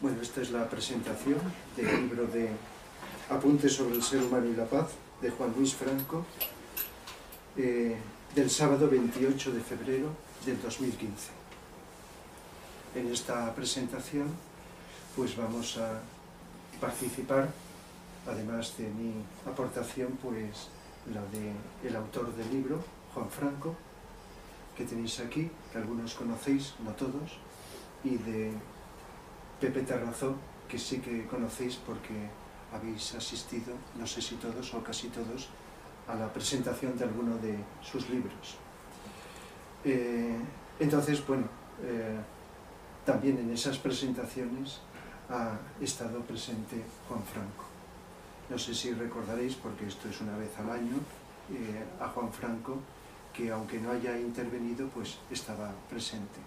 Bueno, esta es la presentación del libro de Apuntes sobre el ser humano y la paz, de Juan Luis Franco, del sábado 28 de febrero del 2015. En esta presentación pues vamos a participar, además de mi aportación, pues la del autor del libro, Juan Franco, que tenéis aquí, que algunos conocéis, no todos, y de Pepe Tarrazó, que sí que conocéis porque habéis asistido, no sé si todos o casi todos, a la presentación de alguno de sus libros. Entonces, bueno, también en esas presentaciones ha estado presente Juan Franco. No sé si recordaréis, porque esto es una vez al año, a Juan Franco, que aunque no haya intervenido, pues estaba presente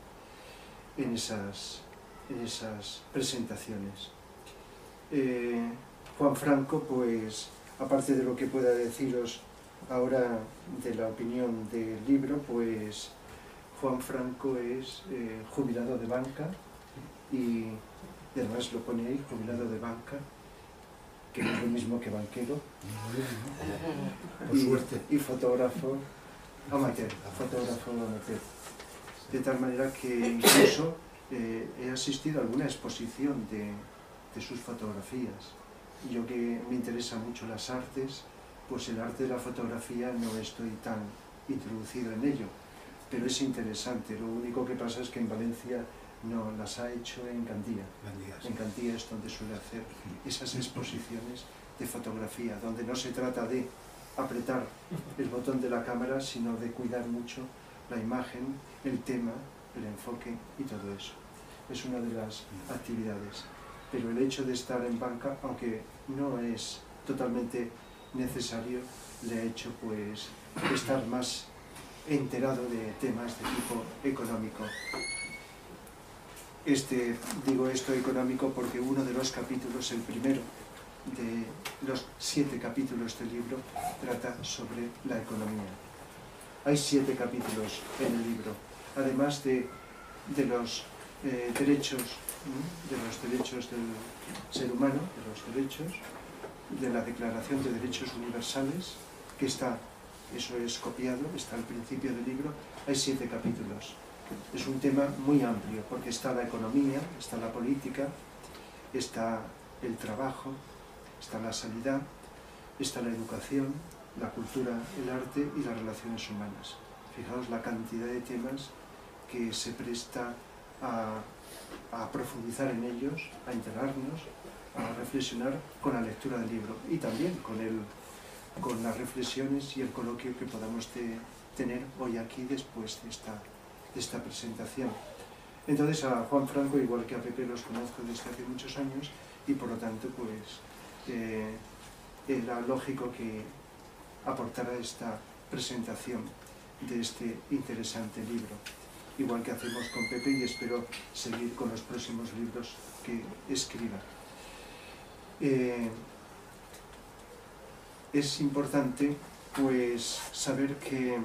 en esas presentaciones. Juan Franco, pues, aparte de lo que pueda deciros ahora de la opinión del libro, pues Juan Franco es jubilado de banca y además lo pone ahí, jubilado de banca, que no es lo mismo que banquero, por suerte, y fotógrafo amateur, de tal manera que incluso he asistido a alguna exposición de sus fotografías. Yo que me interesan mucho las artes, pues el arte de la fotografía no estoy tan introducido en ello, pero es interesante. Lo único que pasa es que en Valencia no las ha hecho en Gandía. En Gandía es donde suele hacer esas exposiciones de fotografía, donde no se trata de apretar el botón de la cámara, sino de cuidar mucho la imagen, el tema, el enfoque y todo eso. Es una de las actividades. Pero el hecho de estar en banca, aunque no es totalmente necesario, le ha hecho pues estar más enterado de temas de tipo económico. Digo esto económico porque uno de los capítulos, el primero de los 7 capítulos del libro, trata sobre la economía. Hay 7 capítulos en el libro, además de los derechos del ser humano, de los derechos, de la Declaración de Derechos Universales, que está, eso es copiado, está al principio del libro. Hay 7 capítulos. Es un tema muy amplio, porque está la economía, está la política, está el trabajo, está la sanidad, está la educación, la cultura, el arte y las relaciones humanas. Fijaos la cantidad de temas que se presta a profundizar en ellos, a enterarnos, a reflexionar con la lectura del libro y también con las reflexiones y el coloquio que podamos tener hoy aquí después de esta presentación. Entonces a Juan Franco, igual que a Pepe, los conozco desde hace muchos años y por lo tanto pues era lógico que aportara esta presentación de este interesante libro, igual que hacemos con Pepe, y espero seguir con los próximos libros que escriba. Es importante pues saber que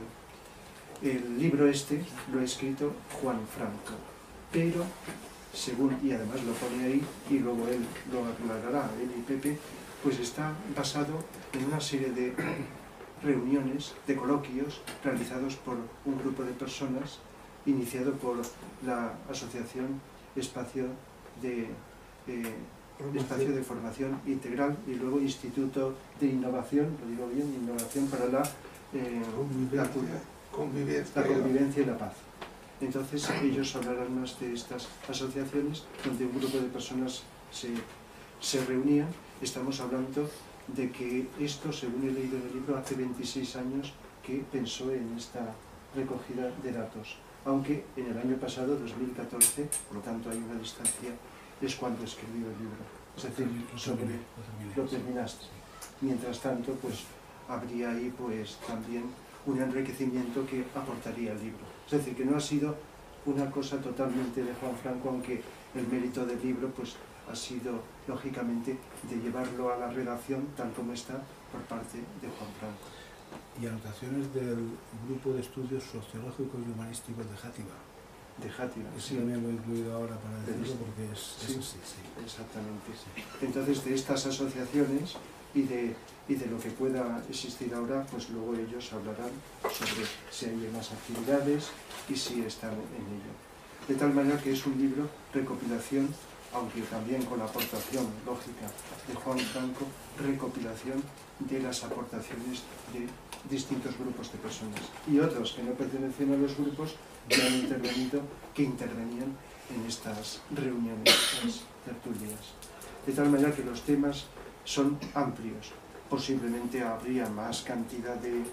el libro este lo ha escrito Juan Franco, pero según, y además lo pone ahí y luego él lo aclarará, él y Pepe, pues está basado en una serie de reuniones, de coloquios realizados por un grupo de personas, iniciado por la Asociación Espacio de Formación Integral y luego Instituto de Innovación, lo digo bien, Innovación para la Convivencia y la Paz. Entonces ellos hablarán más de estas asociaciones donde un grupo de personas se reunían. Estamos hablando de que esto, según he leído en el libro, hace 26 años que pensó en esta recogida de datos, aunque en el año pasado, 2014, por lo tanto hay una distancia, es cuando escribió el libro. Es decir, lo terminaste. Mientras tanto, pues habría ahí pues también un enriquecimiento que aportaría el libro. Es decir, que no ha sido una cosa totalmente de Juan Franco, aunque el mérito del libro pues ha sido, lógicamente, de llevarlo a la redacción tal como está por parte de Juan Franco. Y anotaciones del Grupo de Estudios Sociológicos y Humanísticos de Játiva. de Játiva. Eso también lo he incluido ahora para decirlo porque es Sí, así, sí. exactamente. Entonces, de estas asociaciones y de lo que pueda existir ahora, pues luego ellos hablarán sobre si hay más actividades y si están en ello. De tal manera que es un libro recopilación, aunque también con la aportación lógica de Juan Franco, recopilación de las aportaciones de distintos grupos de personas. Y otros que no pertenecen a los grupos ya han intervenido, que intervenían en estas reuniones, estas tertulias. De tal manera que los temas son amplios. Posiblemente habría más cantidad de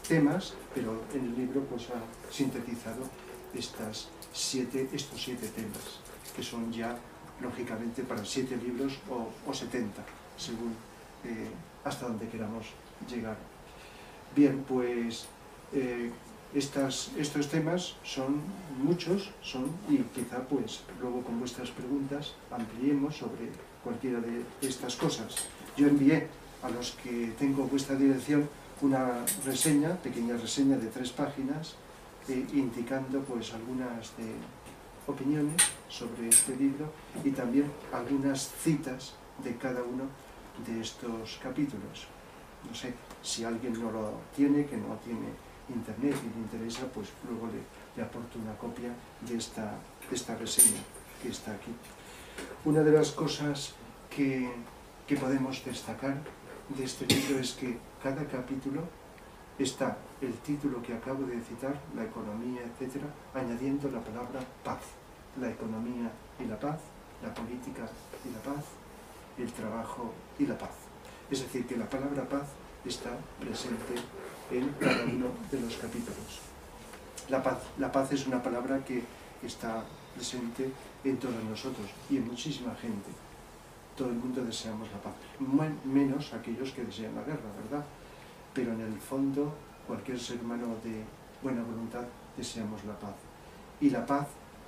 temas, pero en el libro pues ha sintetizado estos 7 temas, que son ya, lógicamente, para 7 libros o 70, según hasta donde queramos llegar. Bien, pues estos temas son muchos, y quizá pues luego con vuestras preguntas ampliemos sobre cualquiera de estas cosas. Yo envié a los que tengo vuestra dirección una reseña, pequeña reseña de 3 páginas, indicando pues algunas opiniones sobre este libro y también algunas citas de cada uno de estos capítulos. No sé, si alguien no lo tiene, que no tiene internet y le interesa, pues luego le aporto una copia de esta reseña que está aquí. Una de las cosas que podemos destacar de este libro es que cada capítulo está el título que acabo de citar, la economía, etc., añadiendo la palabra paz. La economía y la paz, la política y la paz, el trabajo y la paz. Es decir, que la palabra paz está presente en cada uno de los capítulos. La paz es una palabra que está presente en todos nosotros y en muchísima gente. Todo el mundo deseamos la paz, menos aquellos que desean la guerra, ¿verdad? Pero en el fondo, cualquier ser humano de buena voluntad deseamos la paz. Y la paz,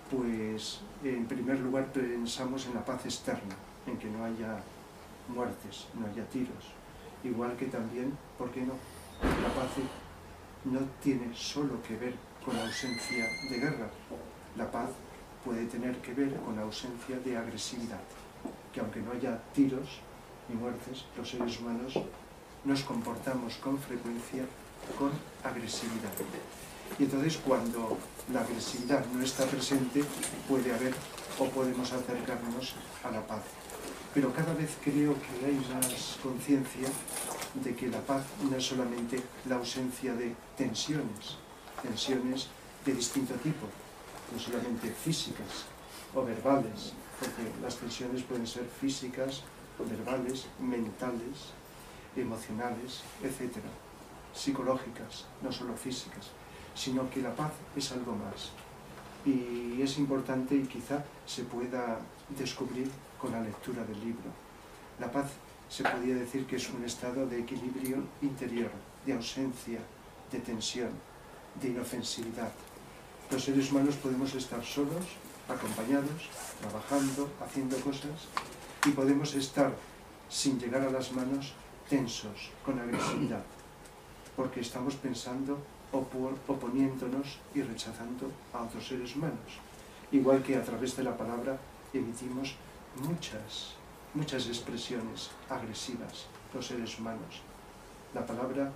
pues, en primer lugar pensamos en la paz externa, en que no haya muertes, no haya tiros. Igual que también, ¿por qué no? La paz no tiene solo que ver con la ausencia de guerra. La paz puede tener que ver con la ausencia de agresividad. Que aunque no haya tiros ni muertes, los seres humanos nos comportamos con frecuencia con agresividad. Y entonces cuando la agresividad no está presente, puede haber o podemos acercarnos a la paz. Pero cada vez creo que hay más conciencia de que la paz no es solamente la ausencia de tensiones de distinto tipo, no solamente físicas o verbales, porque las tensiones pueden ser físicas, verbales, mentales, emocionales, etc., psicológicas, no solo físicas, sino que la paz es algo más. Y es importante y quizá se pueda descubrir con la lectura del libro. La paz se podría decir que es un estado de equilibrio interior, de ausencia, de tensión, de inofensividad. Los seres humanos podemos estar solos, acompañados, trabajando, haciendo cosas, y podemos estar sin llegar a las manos tensos, con agresividad, porque estamos pensando, oponiéndonos y rechazando a otros seres humanos. Igual que a través de la palabra emitimos muchas expresiones agresivas los seres humanos. La palabra,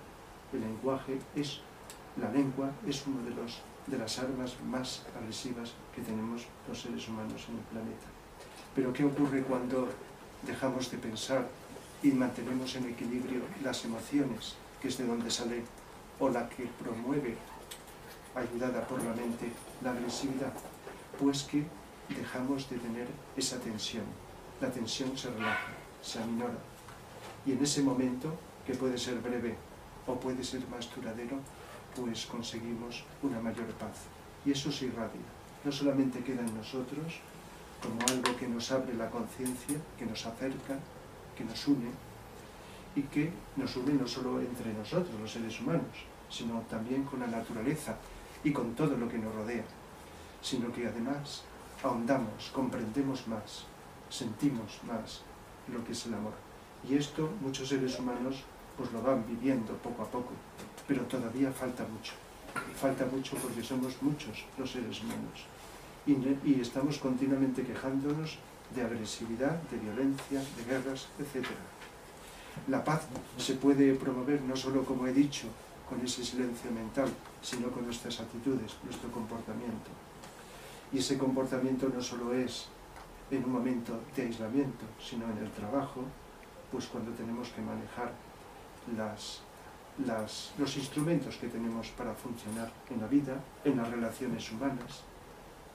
el lenguaje, la lengua es una de las armas más agresivas que tenemos los seres humanos en el planeta. Pero ¿qué ocurre cuando dejamos de pensar y mantenemos en equilibrio las emociones, que es de donde sale, o la que promueve, ayudada por la mente, la agresividad? Pues que dejamos de tener esa tensión. La tensión se relaja, se aminora. Y en ese momento, que puede ser breve o puede ser más duradero, pues conseguimos una mayor paz. Y eso se irradia. No solamente queda en nosotros como algo que nos abre la conciencia, que nos acerca, que nos une, y que nos une no solo entre nosotros, los seres humanos, sino también con la naturaleza y con todo lo que nos rodea, sino que además ahondamos, comprendemos más, sentimos más lo que es el amor. Y esto muchos seres humanos pues lo van viviendo poco a poco, pero todavía falta mucho porque somos muchos los seres humanos. y estamos continuamente quejándonos de agresividad, de violencia, de guerras, etc. La paz se puede promover no solo, como he dicho, con ese silencio mental, sino con nuestras actitudes, nuestro comportamiento. Y ese comportamiento no solo es en un momento de aislamiento, sino en el trabajo, pues cuando tenemos que manejar los instrumentos que tenemos para funcionar en la vida, en las relaciones humanas.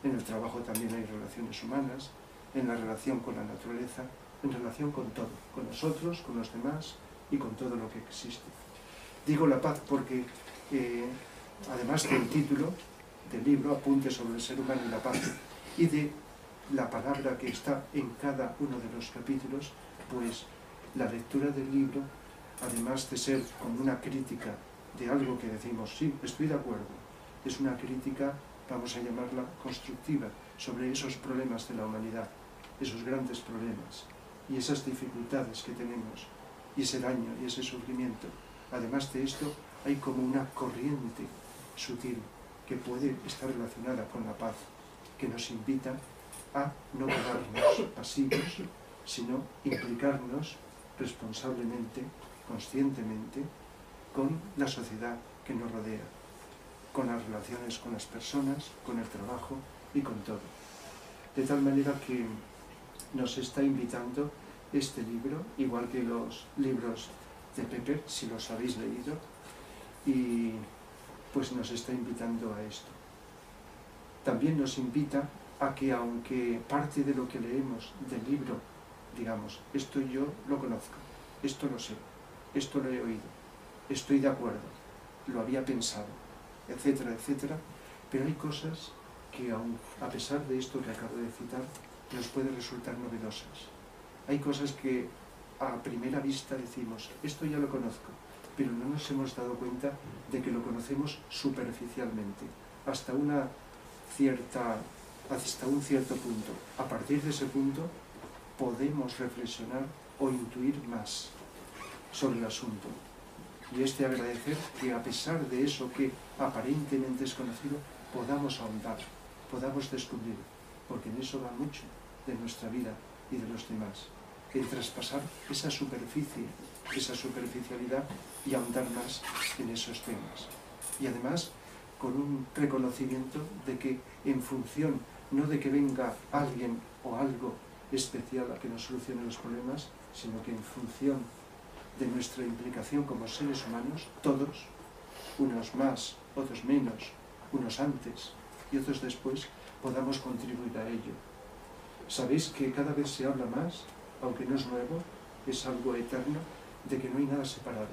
En el trabajo también hay relaciones humanas, en la relación con la naturaleza, en relación con todo, con nosotros, con los demás y con todo lo que existe. Digo la paz porque, además del título del libro, Apuntes sobre el ser humano y la paz, y de la palabra que está en cada uno de los capítulos, pues la lectura del libro, además de ser como una crítica de algo que decimos, sí, estoy de acuerdo, es una crítica, vamos a llamarla constructiva, sobre esos problemas de la humanidad, esos grandes problemas y esas dificultades que tenemos, y ese daño y ese sufrimiento. Además de esto, hay como una corriente sutil que puede estar relacionada con la paz, que nos invita a no quedarnos pasivos, sino implicarnos responsablemente, conscientemente, con la sociedad que nos rodea, con las relaciones con las personas, con el trabajo y con todo. De tal manera que nos está invitando este libro, igual que los libros de Pepper, si los habéis leído, y pues nos está invitando a esto. También nos invita a que, aunque parte de lo que leemos del libro, digamos, esto yo lo conozco, esto lo sé, esto lo he oído, estoy de acuerdo, lo había pensado, etcétera, etcétera, pero hay cosas que, aun a pesar de esto que acabo de citar, nos pueden resultar novedosas. Hay cosas que a primera vista decimos, esto ya lo conozco, pero no nos hemos dado cuenta de que lo conocemos superficialmente, hasta un cierto punto. A partir de ese punto podemos reflexionar o intuir más sobre el asunto. Y agradecer que, a pesar de eso que aparentemente es conocido, podamos ahondar, podamos descubrir, porque en eso va mucho de nuestra vida y de los demás, el traspasar esa superficie, esa superficialidad y ahondar más en esos temas. Y además, con un reconocimiento de que, en función, no de que venga alguien o algo especial a que nos solucione los problemas, sino que en función de nuestra implicación como seres humanos, todos, unos más, otros menos, unos antes y otros después, podamos contribuir a ello. Sabéis que cada vez se habla más, aunque no es nuevo, es algo eterno, de que no hay nada separado.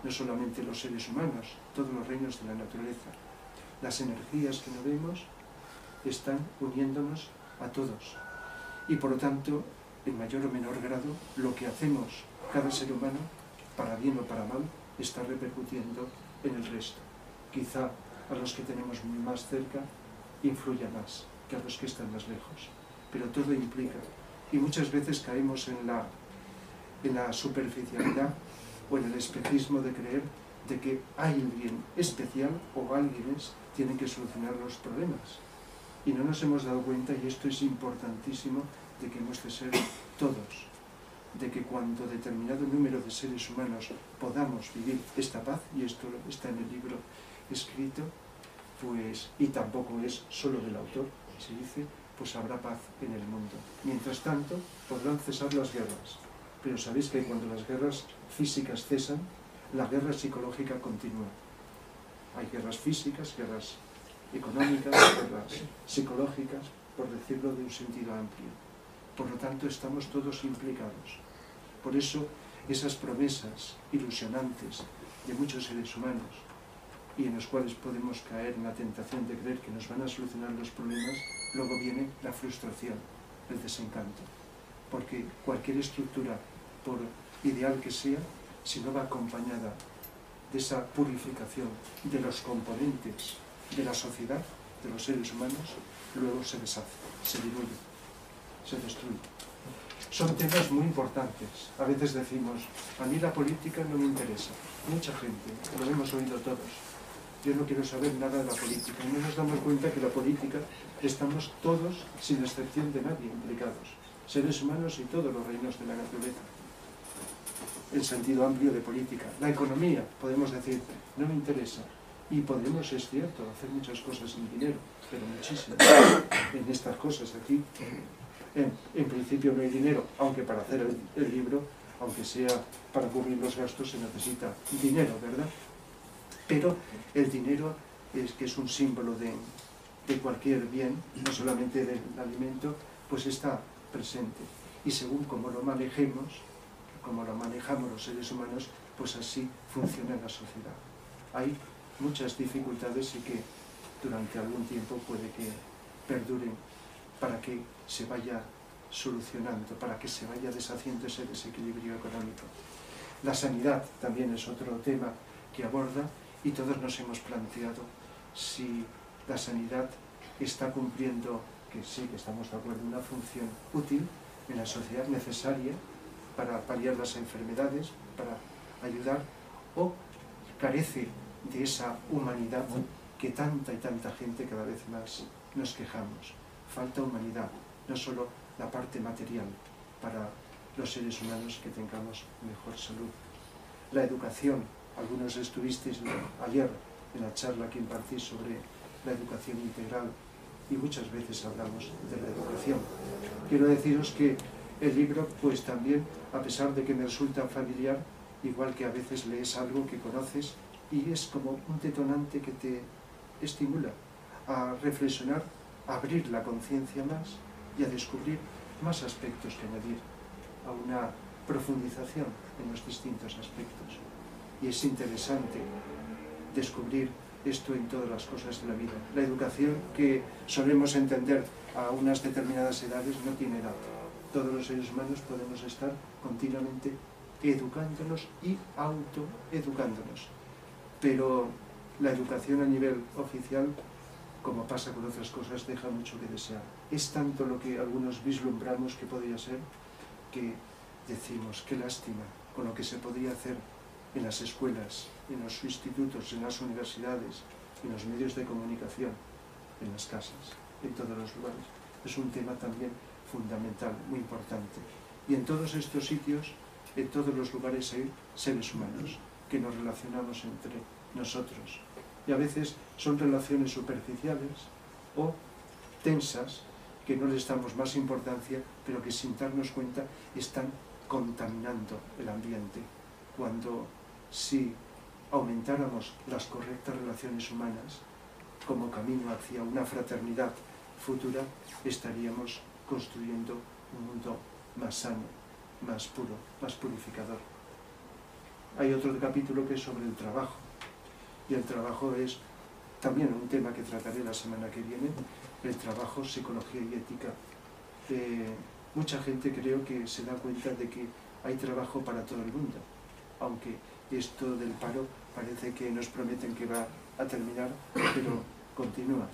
No solamente los seres humanos, todos los reinos de la naturaleza. Las energías que no vemos están uniéndonos a todos. Y por lo tanto, en mayor o menor grado, lo que hacemos cada ser humano, para bien o para mal, está repercutiendo en el resto. Quizá a los que tenemos más cerca influya más que a los que están más lejos. Pero todo implica. Y muchas veces caemos en la superficialidad o en el espejismo de creer de que alguien especial o alguienes tienen que solucionar los problemas. Y no nos hemos dado cuenta, y esto es importantísimo, de que hemos de ser todos, de que cuando determinado número de seres humanos podamos vivir esta paz, y esto está en el libro escrito, pues, y tampoco es solo del autor, se dice, pues habrá paz en el mundo. Mientras tanto, podrán cesar las guerras, pero sabéis que cuando las guerras físicas cesan, la guerra psicológica continúa. Hay guerras físicas, guerras económicas, guerras psicológicas, por decirlo de un sentido amplio. Por lo tanto, estamos todos implicados. Por eso, esas promesas ilusionantes de muchos seres humanos, y en los cuales podemos caer en la tentación de creer que nos van a solucionar los problemas, luego viene la frustración, el desencanto. Porque cualquier estructura, por ideal que sea, si no va acompañada de esa purificación de los componentes de la sociedad, de los seres humanos, luego se deshace, se diluye, se destruye. Son temas muy importantes. A veces decimos, a mí la política no me interesa. Mucha gente, lo hemos oído todos. yo no quiero saber nada de la política. No nos damos cuenta que la política estamos todos, sin excepción de nadie, implicados. Seres humanos y todos los reinos de la naturaleza. El sentido amplio de política. La economía, podemos decir, no me interesa. Y podemos, es cierto, hacer muchas cosas sin dinero, pero muchísimas. En estas cosas aquí, en principio no hay dinero, aunque para hacer el libro, aunque sea para cubrir los gastos, se necesita dinero, ¿verdad? Pero el dinero es que es un símbolo de cualquier bien, no solamente del alimento, pues está presente. Y según como lo manejemos, como lo manejamos los seres humanos, pues así funciona la sociedad. Hay muchas dificultades y que durante algún tiempo puede que perduren para que se vaya solucionando, para que se vaya deshaciendo ese desequilibrio económico. La sanidad también es otro tema que aborda y todos nos hemos planteado si la sanidad está cumpliendo, que sí, que estamos de acuerdo, una función útil en la sociedad, necesaria para paliar las enfermedades, para ayudar, o carece de esa humanidad que tanta y tanta gente cada vez más nos quejamos. Falta humanidad, no solo la parte material, para los seres humanos que tengamos mejor salud. La educación, algunos estuvisteis ayer en la charla que impartí sobre la educación integral y muchas veces hablamos de la educación. Quiero deciros que el libro, pues también, a pesar de que me resulta familiar, igual que a veces lees algo que conoces y es como un detonante que te estimula a reflexionar, a abrir la conciencia más y a descubrir más aspectos que añadir, a una profundización en los distintos aspectos. Y es interesante descubrir esto en todas las cosas de la vida. La educación que solemos entender a unas determinadas edades no tiene edad. Todos los seres humanos podemos estar continuamente educándonos y autoeducándonos. Pero la educación a nivel oficial, como pasa con otras cosas, deja mucho que desear. Es tanto lo que algunos vislumbramos que podría ser, que decimos, qué lástima con lo que se podría hacer en las escuelas, en los institutos, en las universidades, en los medios de comunicación, en las casas, en todos los lugares. Es un tema también fundamental, muy importante. Y en todos estos sitios, en todos los lugares hay seres humanos que nos relacionamos entre nosotros. Y a veces son relaciones superficiales o tensas, que no les damos más importancia, pero que sin darnos cuenta están contaminando el ambiente. Cuando si aumentáramos las correctas relaciones humanas como camino hacia una fraternidad futura, estaríamos construyendo un mundo más sano, más puro, más purificador. Hay otro capítulo que es sobre el trabajo, y el trabajo es también un tema que trataré la semana que viene, el trabajo, psicología y ética. Mucha gente creo que se da cuenta de que hay trabajo para todo el mundo, aunque esto del paro parece que nos prometen que va a terminar, pero continúa.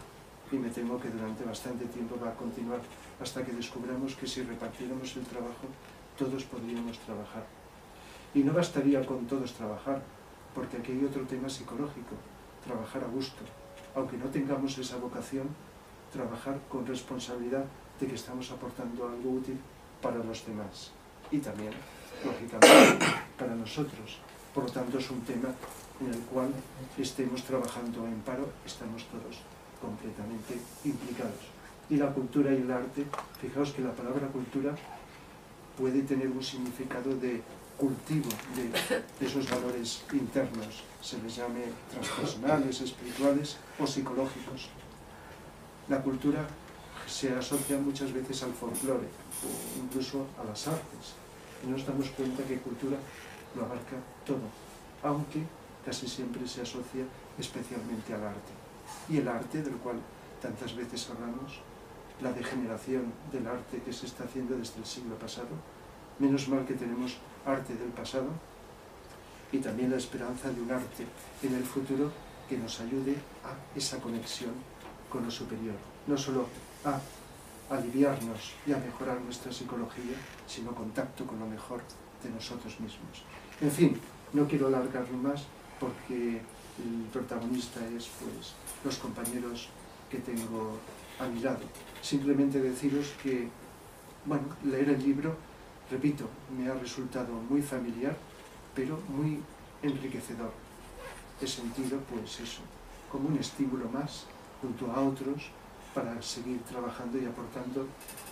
Y me temo que durante bastante tiempo va a continuar hasta que descubramos que si repartiéramos el trabajo, todos podríamos trabajar. Y no bastaría con todos trabajar, porque aquí hay otro tema psicológico, trabajar a gusto. Aunque no tengamos esa vocación, trabajar con responsabilidad de que estamos aportando algo útil para los demás. Y también, lógicamente, para nosotros. Por lo tanto, es un tema en el cual estemos trabajando en paro, estamos todos completamente implicados. Y la cultura y el arte, fijaos que la palabra cultura puede tener un significado de cultivo de esos valores internos, se les llame transpersonales, espirituales o psicológicos. La cultura se asocia muchas veces al folclore, o incluso a las artes, y nos damos cuenta que cultura lo abarca todo, aunque casi siempre se asocia especialmente al arte. Y el arte, del cual tantas veces hablamos, la degeneración del arte que se está haciendo desde el siglo pasado, menos mal que tenemos arte del pasado, y también la esperanza de un arte en el futuro que nos ayude a esa conexión con lo superior, no solo a aliviarnos y a mejorar nuestra psicología, sino contacto con lo mejor de nosotros mismos. En fin, no quiero alargarlo más porque el protagonista es pues los compañeros que tengo a mi lado. Simplemente deciros que, bueno, leer el libro, repito, me ha resultado muy familiar, pero muy enriquecedor. He sentido, pues eso, como un estímulo más, junto a otros, para seguir trabajando y aportando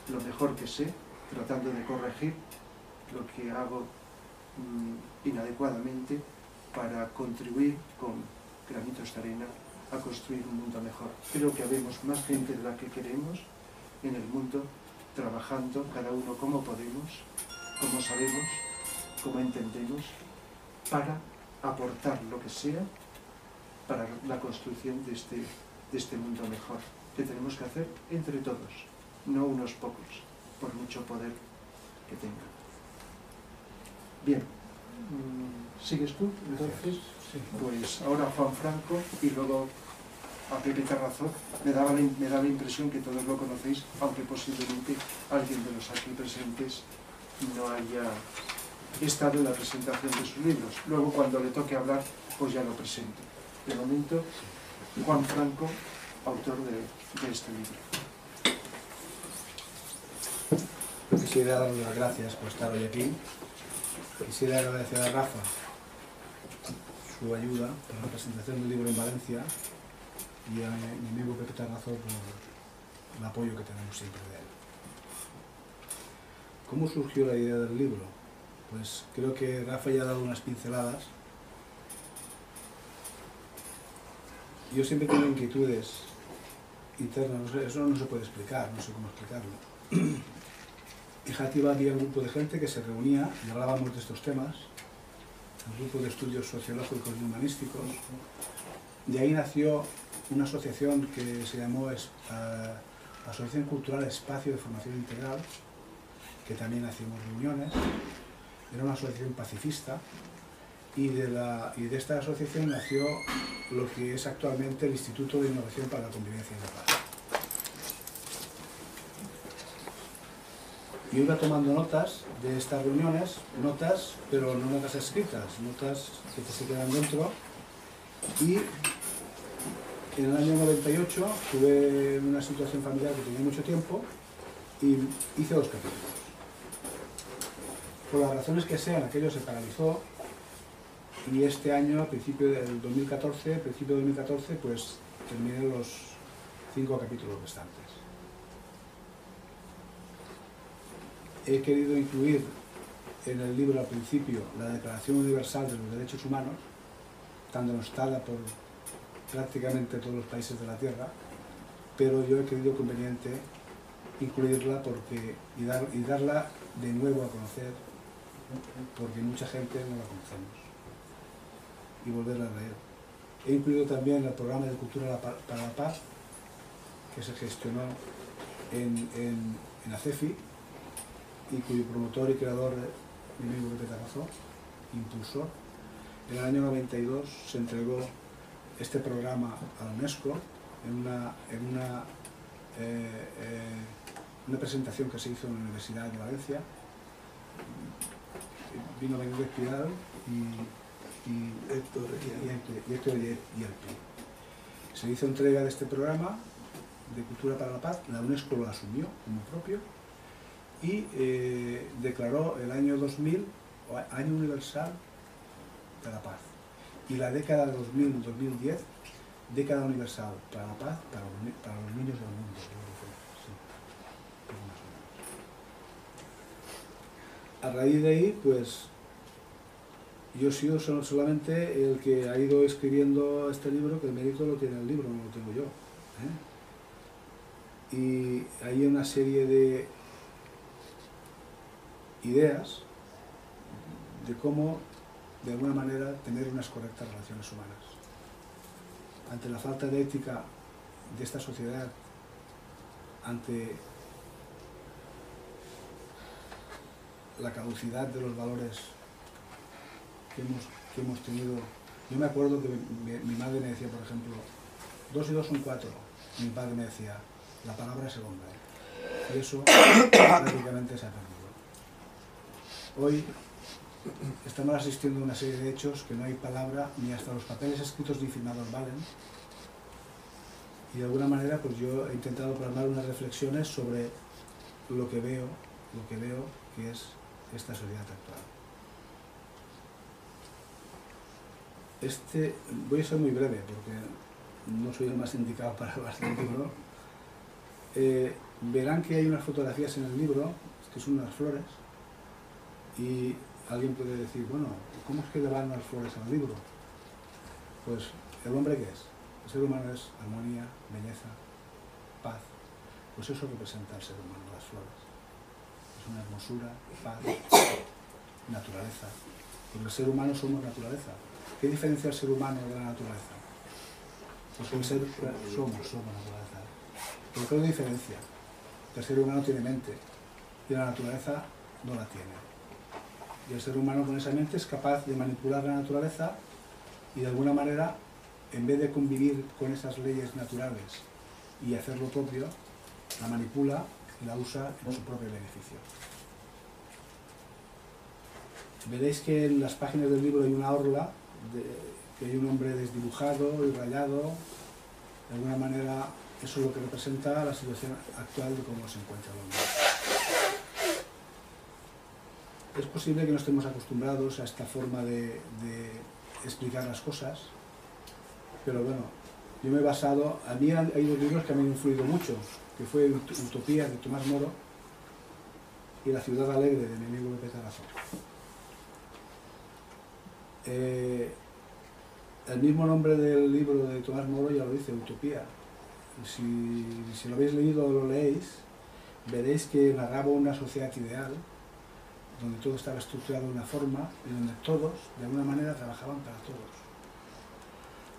lo mejor que sé, tratando de corregir lo que hago inadecuadamente para contribuir con granitos de arena a construir un mundo mejor. Creo que habemos más gente de la que queremos en el mundo, trabajando cada uno como podemos, como sabemos, como entendemos, para aportar lo que sea para la construcción de este mundo mejor, que tenemos que hacer entre todos, no unos pocos, por mucho poder que tengan. Bien, ¿sigues tú entonces? Sí. Pues ahora Juan Franco y luego a Pepe Tarrazó. Me da la impresión que todos lo conocéis, aunque posiblemente alguien de los aquí presentes no haya estado en la presentación de sus libros. Luego, cuando le toque hablar, pues ya lo presento. De momento, Juan Franco, autor de este libro. Quisiera darle las gracias por estar hoy aquí. Quisiera agradecer a Rafa su ayuda para la presentación del libro en Valencia y a mi amigo Pepe Tarrazó por el apoyo que tenemos siempre de él. ¿Cómo surgió la idea del libro? Pues creo que Rafa ya ha dado unas pinceladas. Yo siempre tengo inquietudes internas, eso no se puede explicar, no sé cómo explicarlo. En Játiva había un grupo de gente que se reunía y hablábamos de estos temas, un grupo de estudios sociológicos y humanísticos. De ahí nació una asociación que se llamó Asociación Cultural Espacio de Formación Integral, que también hacíamos reuniones. Era una asociación pacifista y de esta asociación nació lo que es actualmente el Instituto de Innovación para la Convivencia y la Paz. Yo iba tomando notas de estas reuniones, notas, pero no notas escritas, notas que se quedan dentro. Y en el año 98 tuve una situación familiar que tenía mucho tiempo y hice 2 capítulos. Por las razones que sean, aquello se paralizó y este año, a principio del 2014, pues terminé los 5 capítulos restantes. He querido incluir en el libro al principio la Declaración Universal de los Derechos Humanos, tan denostada por prácticamente todos los países de la Tierra, pero yo he creído conveniente incluirla y darla de nuevo a conocer, porque mucha gente no la conocemos, y volverla a leer. He incluido también el programa de Cultura para la Paz, que se gestionó en ACEFI, y cuyo promotor y creador, mi amigo Pepe Tarrazó, impulsor. En el año 92 se entregó este programa a la UNESCO en una presentación que se hizo en la Universidad de Valencia. Vino Benítez Pidal y Héctor Yelpi. Se hizo entrega de este programa de Cultura para la Paz, la UNESCO lo asumió como propio y declaró el año 2000 Año Universal de la Paz, y la década 2000-2010 Década Universal para la Paz para los niños del mundo. Sí, más o menos. A raíz de ahí, pues yo he sido solamente el que ha ido escribiendo este libro, que el mérito lo tiene el libro, no lo tengo yo, ¿eh? Y hay una serie de ideas de cómo, de alguna manera, tener unas correctas relaciones humanas. Ante la falta de ética de esta sociedad, ante la caducidad de los valores que hemos tenido. Yo me acuerdo que mi madre me decía, por ejemplo, 2 y 2 son 4. Mi padre me decía, la palabra es el hombre. Y eso prácticamente se ha perdido. Hoy estamos asistiendo a una serie de hechos que no hay palabra, ni hasta los papeles escritos ni firmados valen. Y de alguna manera pues yo he intentado plasmar unas reflexiones sobre lo que veo que es esta sociedad actual. Voy a ser muy breve porque no soy el más indicado para hablar del libro. Verán que hay unas fotografías en el libro, que son unas flores, y alguien puede decir, bueno, ¿cómo es que le van unas flores al libro? Pues, ¿el hombre qué es? El ser humano es armonía, belleza, paz. Pues eso representa al ser humano, las flores. Es una hermosura, paz, naturaleza. Porque el ser humano somos naturaleza. ¿Qué diferencia el ser humano de la naturaleza? Pues el ser somos naturaleza. ¿Pero qué diferencia? Que el ser humano tiene mente y la naturaleza no la tiene. Y el ser humano con esa mente es capaz de manipular la naturaleza y de alguna manera, en vez de convivir con esas leyes naturales y hacer lo propio, la manipula y la usa en su propio beneficio. Veréis que en las páginas del libro hay una orla, que hay un hombre desdibujado y rayado. De alguna manera, eso es lo que representa la situación actual de cómo se encuentra el hombre. Es posible que no estemos acostumbrados a esta forma de explicar las cosas, pero bueno, yo me he basado, a mí hay dos libros que me han influido mucho, que fue Utopía de Tomás Moro y La ciudad alegre de mi amigo Pepe Tarrazó. El mismo nombre del libro de Tomás Moro ya lo dice, Utopía. Si lo habéis leído o lo leéis, veréis que narraba una sociedad ideal, donde todo estaba estructurado de una forma y donde todos, de alguna manera, trabajaban para todos.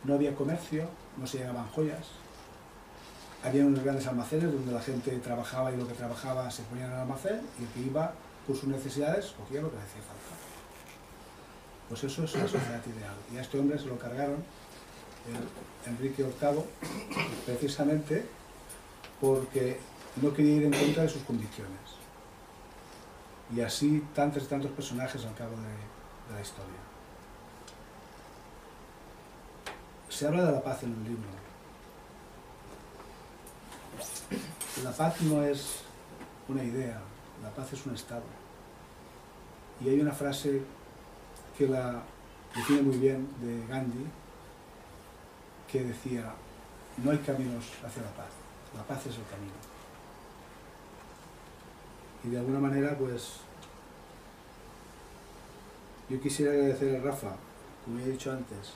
No había comercio, no se llegaban joyas, había unos grandes almacenes donde la gente trabajaba y lo que trabajaba se ponía en el almacén y el que iba por sus necesidades cogía lo que le hacía falta. Pues eso es la sociedad ideal. Y a este hombre se lo cargaron Enrique VIII precisamente porque no quería ir en contra de sus convicciones. Y así tantos y tantos personajes al cabo de la historia. Se habla de la paz en el libro. La paz no es una idea, la paz es un estado. Y hay una frase que la define muy bien de Gandhi, que decía, no hay caminos hacia la paz es el camino. Y de alguna manera, pues, yo quisiera agradecer a Rafa, como he dicho antes,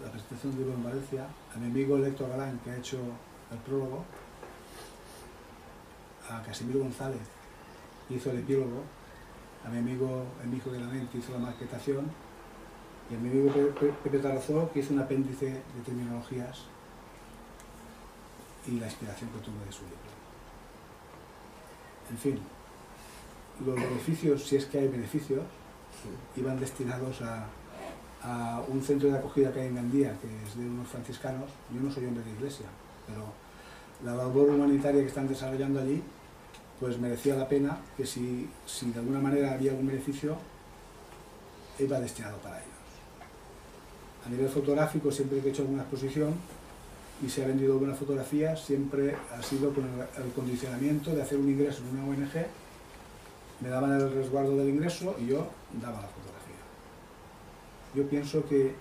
la presentación del libro en Valencia, a mi amigo Héctor Galán, que ha hecho el prólogo, a Casimiro González, que hizo el epílogo, a mi amigo Emijo de la Mente, que hizo la maquetación, y a mi amigo Pepe Tarrazó, que hizo un apéndice de terminologías y la inspiración que tuve de su libro. En fin, los beneficios, si es que hay beneficios, iban destinados a un centro de acogida que hay en Gandía, que es de unos franciscanos. Yo no soy hombre de iglesia, pero la labor humanitaria que están desarrollando allí, pues merecía la pena que si de alguna manera había algún beneficio, iba destinado para ellos. A nivel fotográfico, siempre que he hecho alguna exposición y se ha vendido alguna fotografía, siempre ha sido con el condicionamiento de hacer un ingreso en una ONG, me daban el resguardo del ingreso y yo daba la fotografía. Yo pienso que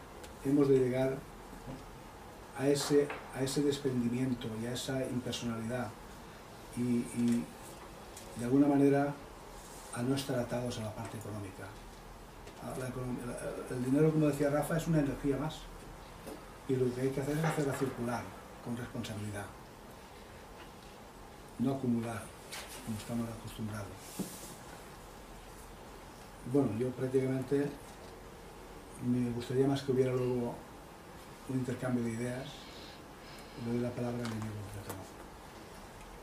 hemos de llegar a ese desprendimiento y a esa impersonalidad y de alguna manera a no estar atados a la parte económica. El dinero, como decía Rafa, es una energía más y lo que hay que hacer es hacerla circular con responsabilidad, no acumular como estamos acostumbrados. Bueno, yo prácticamente me gustaría más que hubiera luego un intercambio de ideas. Le doy la palabra a mi amigo.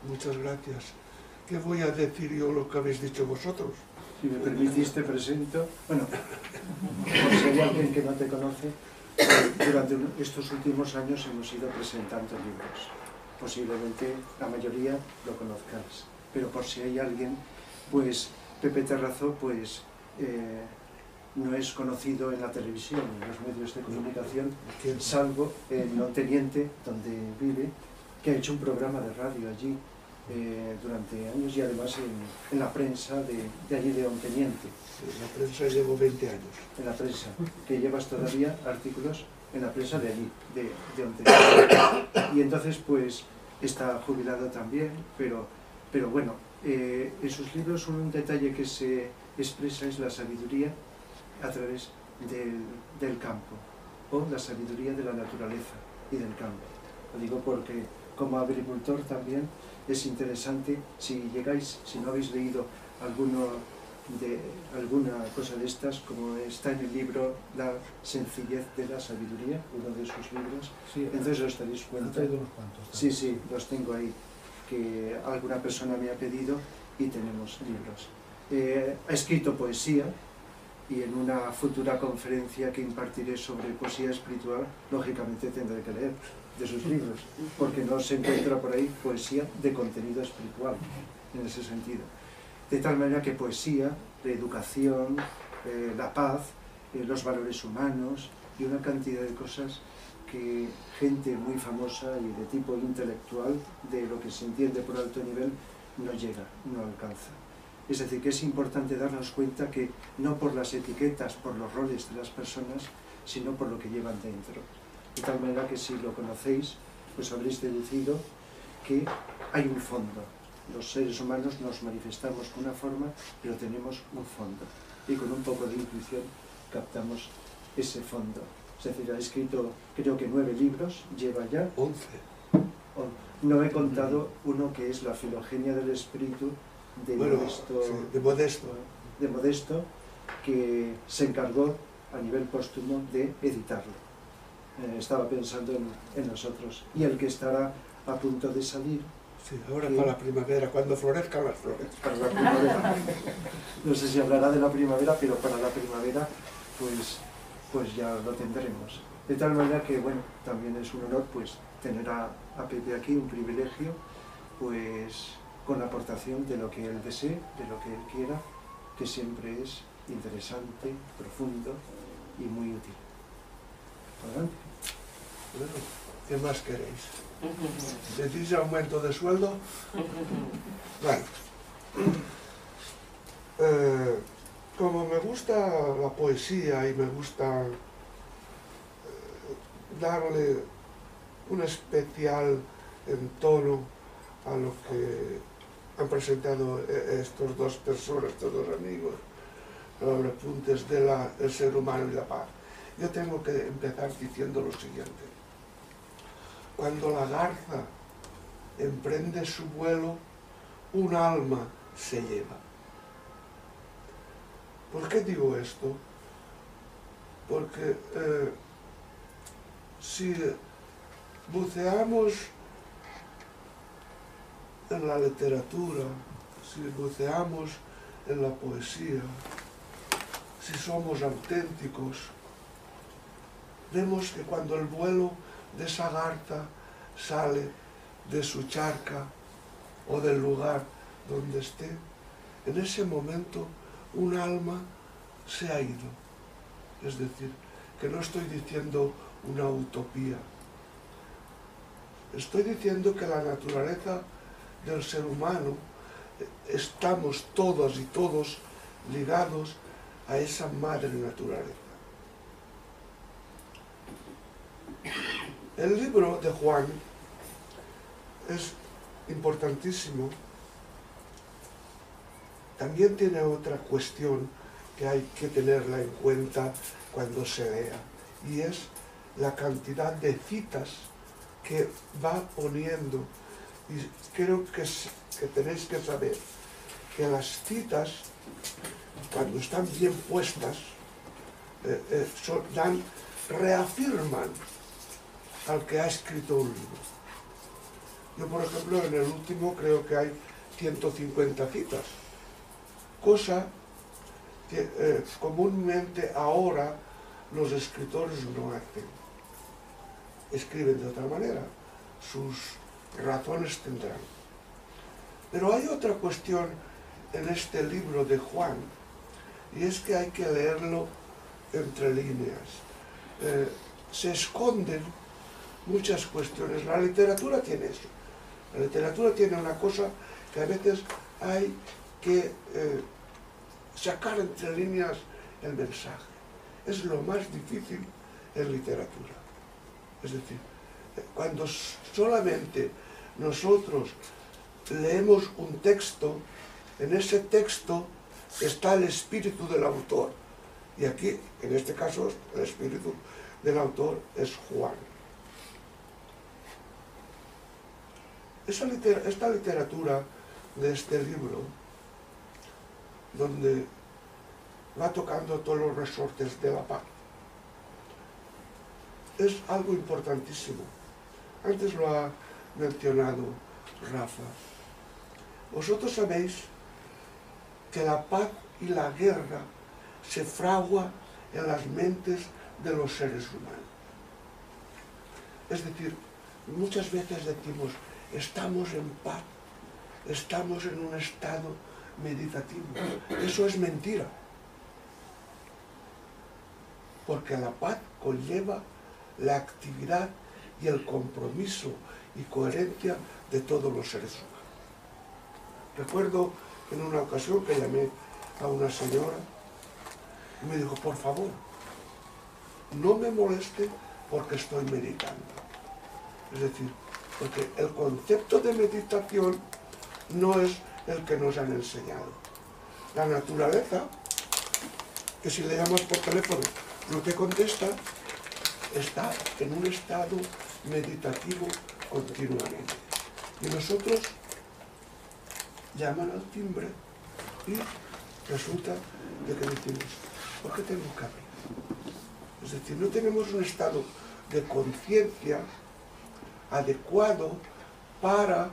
Muchas gracias. ¿Qué voy a decir yo lo que habéis dicho vosotros? Si me permitís, te presento. Bueno, por si hay alguien que no te conoce, durante estos últimos años hemos ido presentando libros. Posiblemente la mayoría lo conozcáis, pero por si hay alguien, pues Pepe Tarrazó, pues no es conocido en la televisión, en los medios de comunicación, salvo el Onteniente, donde vive, que ha hecho un programa de radio allí durante años y además en la prensa de allí de Onteniente. En la prensa llevo 20 años. En la prensa, que llevas todavía artículos en la prensa de allí, de Onteniente. Y entonces pues está jubilado también, pero bueno, en sus libros un detalle que se expresa es la sabiduría a través del campo, o la sabiduría de la naturaleza y del campo. Lo digo porque como agricultor también es interesante, si llegáis, si no habéis leído alguna cosa de estas, como está en el libro La sencillez de la sabiduría, uno de sus libros, Sí, entonces os daréis cuenta. han traído unos cuantos. Sí, sí, los tengo ahí, que alguna persona me ha pedido y tenemos libros. Ha escrito poesía y en una futura conferencia que impartiré sobre poesía espiritual, lógicamente tendré que leer de sus libros, porque no se encuentra por ahí poesía de contenido espiritual, en ese sentido. De tal manera que poesía, la educación, la paz, los valores humanos y una cantidad de cosas que gente muy famosa y de tipo intelectual, de lo que se entiende por alto nivel, no llega, no alcanza. Es decir, que es importante darnos cuenta que no por las etiquetas, por los roles de las personas, sino por lo que llevan dentro. De tal manera que si lo conocéis, pues habréis deducido que hay un fondo. Los seres humanos nos manifestamos con una forma, pero tenemos un fondo. Y con un poco de intuición captamos ese fondo. Es decir, ha escrito, creo que 9 libros, lleva ya. 11. No he contado uno que es La filogenia del espíritu de Modesto, sí, de Modesto, que se encargó a nivel póstumo de editarlo. Estaba pensando en nosotros. Y el que estará a punto de salir. Sí, ahora para la primavera, cuando florezcan las flores. Para la primavera. No sé si hablará de la primavera, pero para la primavera, pues ya lo tendremos. De tal manera que, bueno, también es un honor, pues, tener a Pepe aquí, un privilegio, pues, con la aportación de lo que él desee, de lo que él quiera, que siempre es interesante, profundo y muy útil. ¿Adelante? Bueno, ¿qué más queréis? ¿Decís aumento de sueldo? Bueno. Como me gusta la poesía y me gusta darle un especial entono a lo que han presentado estos dos personas, estos dos amigos, los apuntes del ser humano y la paz, yo tengo que empezar diciendo lo siguiente. Cuando la garza emprende su vuelo, un alma se lleva. ¿Por qué digo esto? Porque si buceamos en la literatura, si buceamos en la poesía, si somos auténticos, vemos que cuando el vuelo de esa garza sale de su charca o del lugar donde esté, en ese momento un alma se ha ido. Es decir, que no estoy diciendo una utopía. Estoy diciendo que la naturaleza del ser humano, estamos todas y todos ligados a esa madre naturaleza. El libro de Juan es importantísimo. También tiene otra cuestión que hay que tenerla en cuenta cuando se lea, y es la cantidad de citas que va poniendo. Y creo que tenéis que saber que las citas, cuando están bien puestas, reafirman al que ha escrito un libro. Yo, por ejemplo, en el último creo que hay 150 citas, cosa que comúnmente ahora los escritores no hacen. Escriben de otra manera, sus razones tendrán. Pero hay otra cuestión en este libro de Juan, y es que hay que leerlo entre líneas. Se esconden muchas cuestiones. La literatura tiene eso. La literatura tiene una cosa que a veces hay que sacar entre líneas el mensaje. Es lo más difícil en literatura. Es decir, cuando solamente nosotros leemos un texto, en ese texto está el espíritu del autor. Y aquí, en este caso, el espíritu del autor es Juan. Esta literatura de este libro, donde va tocando todos los resortes de la paz, es algo importantísimo. Antes lo ha mencionado Rafa. Vosotros sabéis que la paz y la guerra se fragua en las mentes de los seres humanos. Es decir, muchas veces decimos, estamos en paz, estamos en un estado meditativo. Eso es mentira. Porque la paz conlleva la actividad y el compromiso y coherencia de todos los seres humanos. Recuerdo en una ocasión que llamé a una señora y me dijo, por favor, no me moleste porque estoy meditando. Es decir, porque el concepto de meditación no es el que nos han enseñado. La naturaleza, que si le llamas por teléfono no te contesta, está en un estado meditativo continuamente. Y nosotros llaman al timbre y resulta de que decimos, ¿por qué tengo que abrir? Es decir, no tenemos un estado de conciencia adecuado para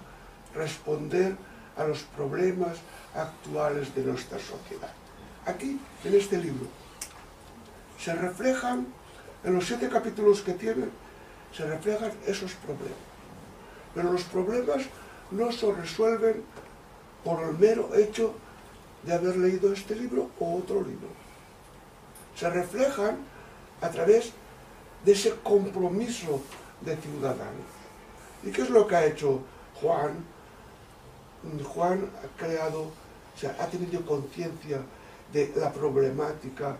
responder a los problemas actuales de nuestra sociedad. Aquí, en este libro, se reflejan, en los 7 capítulos que tiene, se reflejan esos problemas. Pero los problemas no se resuelven por el mero hecho de haber leído este libro o otro libro. Se reflejan a través de ese compromiso de ciudadanos. ¿Y qué es lo que ha hecho Juan? Juan ha creado, o sea, ha tenido conciencia de la problemática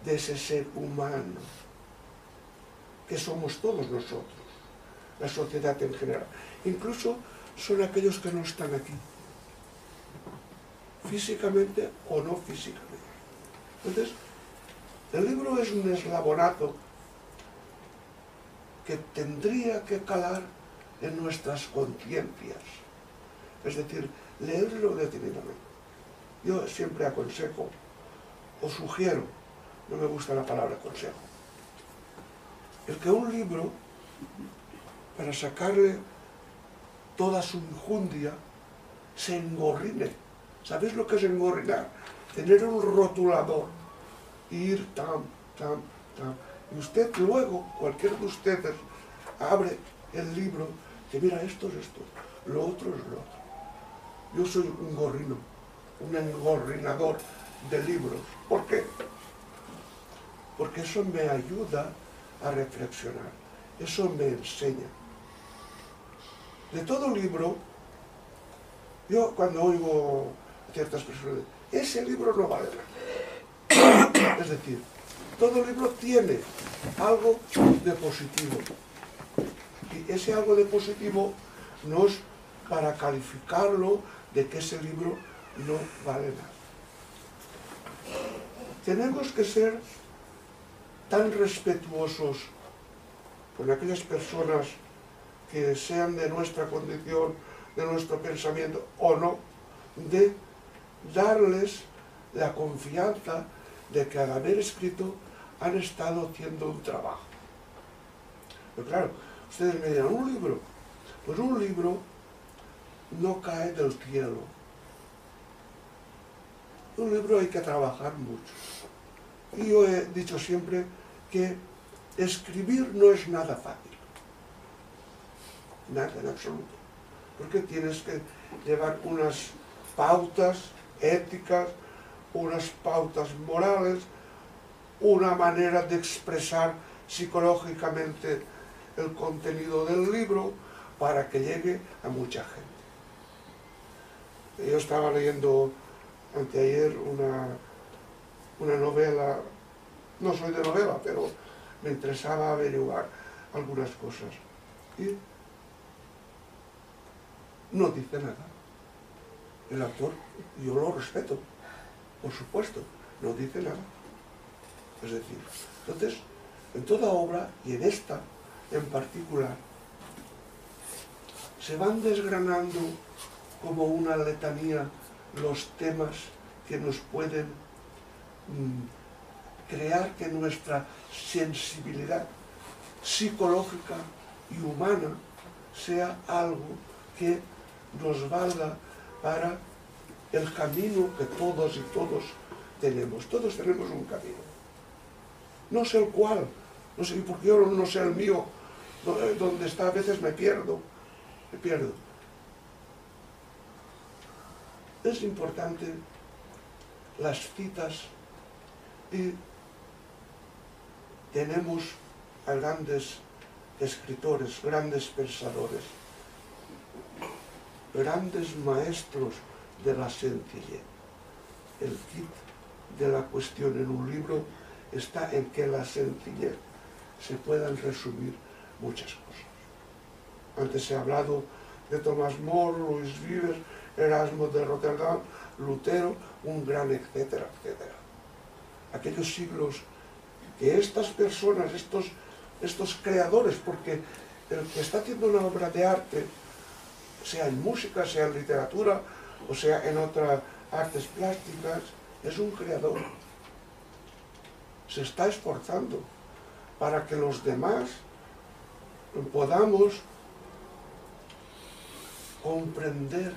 de ese ser humano, que somos todos nosotros, la sociedad en general. Incluso son aquellos que no están aquí, físicamente o no físicamente. Entonces, el libro es un eslabonato que tendría que calar en nuestras conciencias. Es decir, leerlo detenidamente. Yo siempre aconsejo, o sugiero, no me gusta la palabra consejo, el que un libro, para sacarle toda su injundia, se engorrine. ¿Sabéis lo que es engorrinar? Tener un rotulador, ir tam, tam, tam. Y usted luego, cualquiera de ustedes, abre el libro y dice, mira, esto es esto, lo otro es lo otro. Yo soy un gorrino, un engorrinador de libros. ¿Por qué? Porque eso me ayuda a reflexionar, eso me enseña. De todo libro, yo cuando oigo a ciertas personas, ese libro no vale nada. Es decir, todo libro tiene algo de positivo. Y ese algo de positivo no es para calificarlo de que ese libro no vale nada. Tenemos que ser tan respetuosos con aquellas personas que sean de nuestra condición, de nuestro pensamiento o no, de darles la confianza de que al haber escrito han estado haciendo un trabajo. Pero claro, ustedes me dirán, ¿un libro? Pues un libro no cae del cielo. Un libro hay que trabajar mucho. Y yo he dicho siempre que escribir no es nada fácil. Nada en absoluto. Porque tienes que llevar unas pautas éticas, unas pautas morales, una manera de expresar psicológicamente el contenido del libro para que llegue a mucha gente. Yo estaba leyendo anteayer una novela, no soy de novela, pero me interesaba averiguar algunas cosas. Y no dice nada. El autor, yo lo respeto, por supuesto, no dice nada. Es decir, entonces, en toda obra, y en esta en particular, se van desgranando como una letanía los temas que nos pueden crear que nuestra sensibilidad psicológica y humana sea algo que nos valga para el camino que todos y todos tenemos. Todos tenemos un camino. No sé el cual, no sé, porque yo no sé el mío, donde está, a veces me pierdo. Es importante las citas y tenemos a grandes escritores, grandes pensadores, grandes maestros de la sencillez. El kit de la cuestión en un libro está en que la sencillez se puedan resumir muchas cosas. Antes he hablado de Tomás More, Luis Vives, Erasmo de Rotterdam, Lutero, un gran etcétera, etcétera. Aquellos siglos que estas personas, estos creadores, porque el que está haciendo una obra de arte, sea en música, sea en literatura, o sea en otras artes plásticas, es un creador. Se está esforzando para que los demás podamos comprender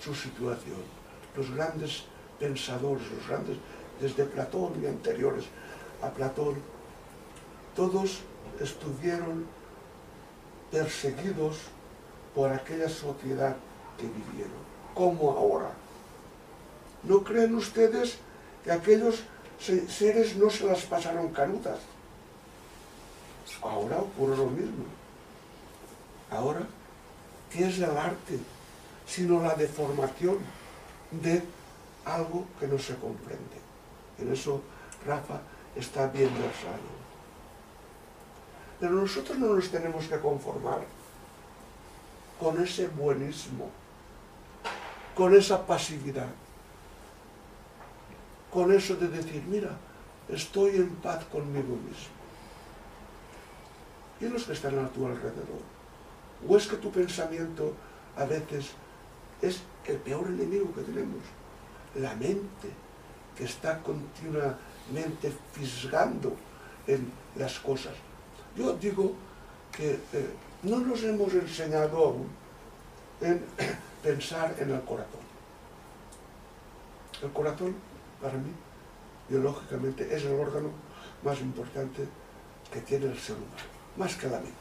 su situación. Los grandes pensadores, los grandes, desde Platón y anteriores a Platón, todos estuvieron perseguidos por aquella sociedad que vivieron, como ahora. ¿No creen ustedes que aquellos seres no se las pasaron canutas? Ahora ocurre lo mismo. Ahora, ¿qué es el arte? Sino la deformación de algo que no se comprende. En eso Rafa está bien versado. Pero nosotros no nos tenemos que conformar con ese buenismo, con esa pasividad, con eso de decir, mira, estoy en paz conmigo mismo. ¿Y los que están a tu alrededor? ¿O es que tu pensamiento a veces es el peor enemigo que tenemos? La mente, que está continuamente fisgando en las cosas. Yo digo que no nos hemos enseñado aún en pensar en el corazón. El corazón, para mí, biológicamente, es el órgano más importante que tiene el ser humano, más que la mente.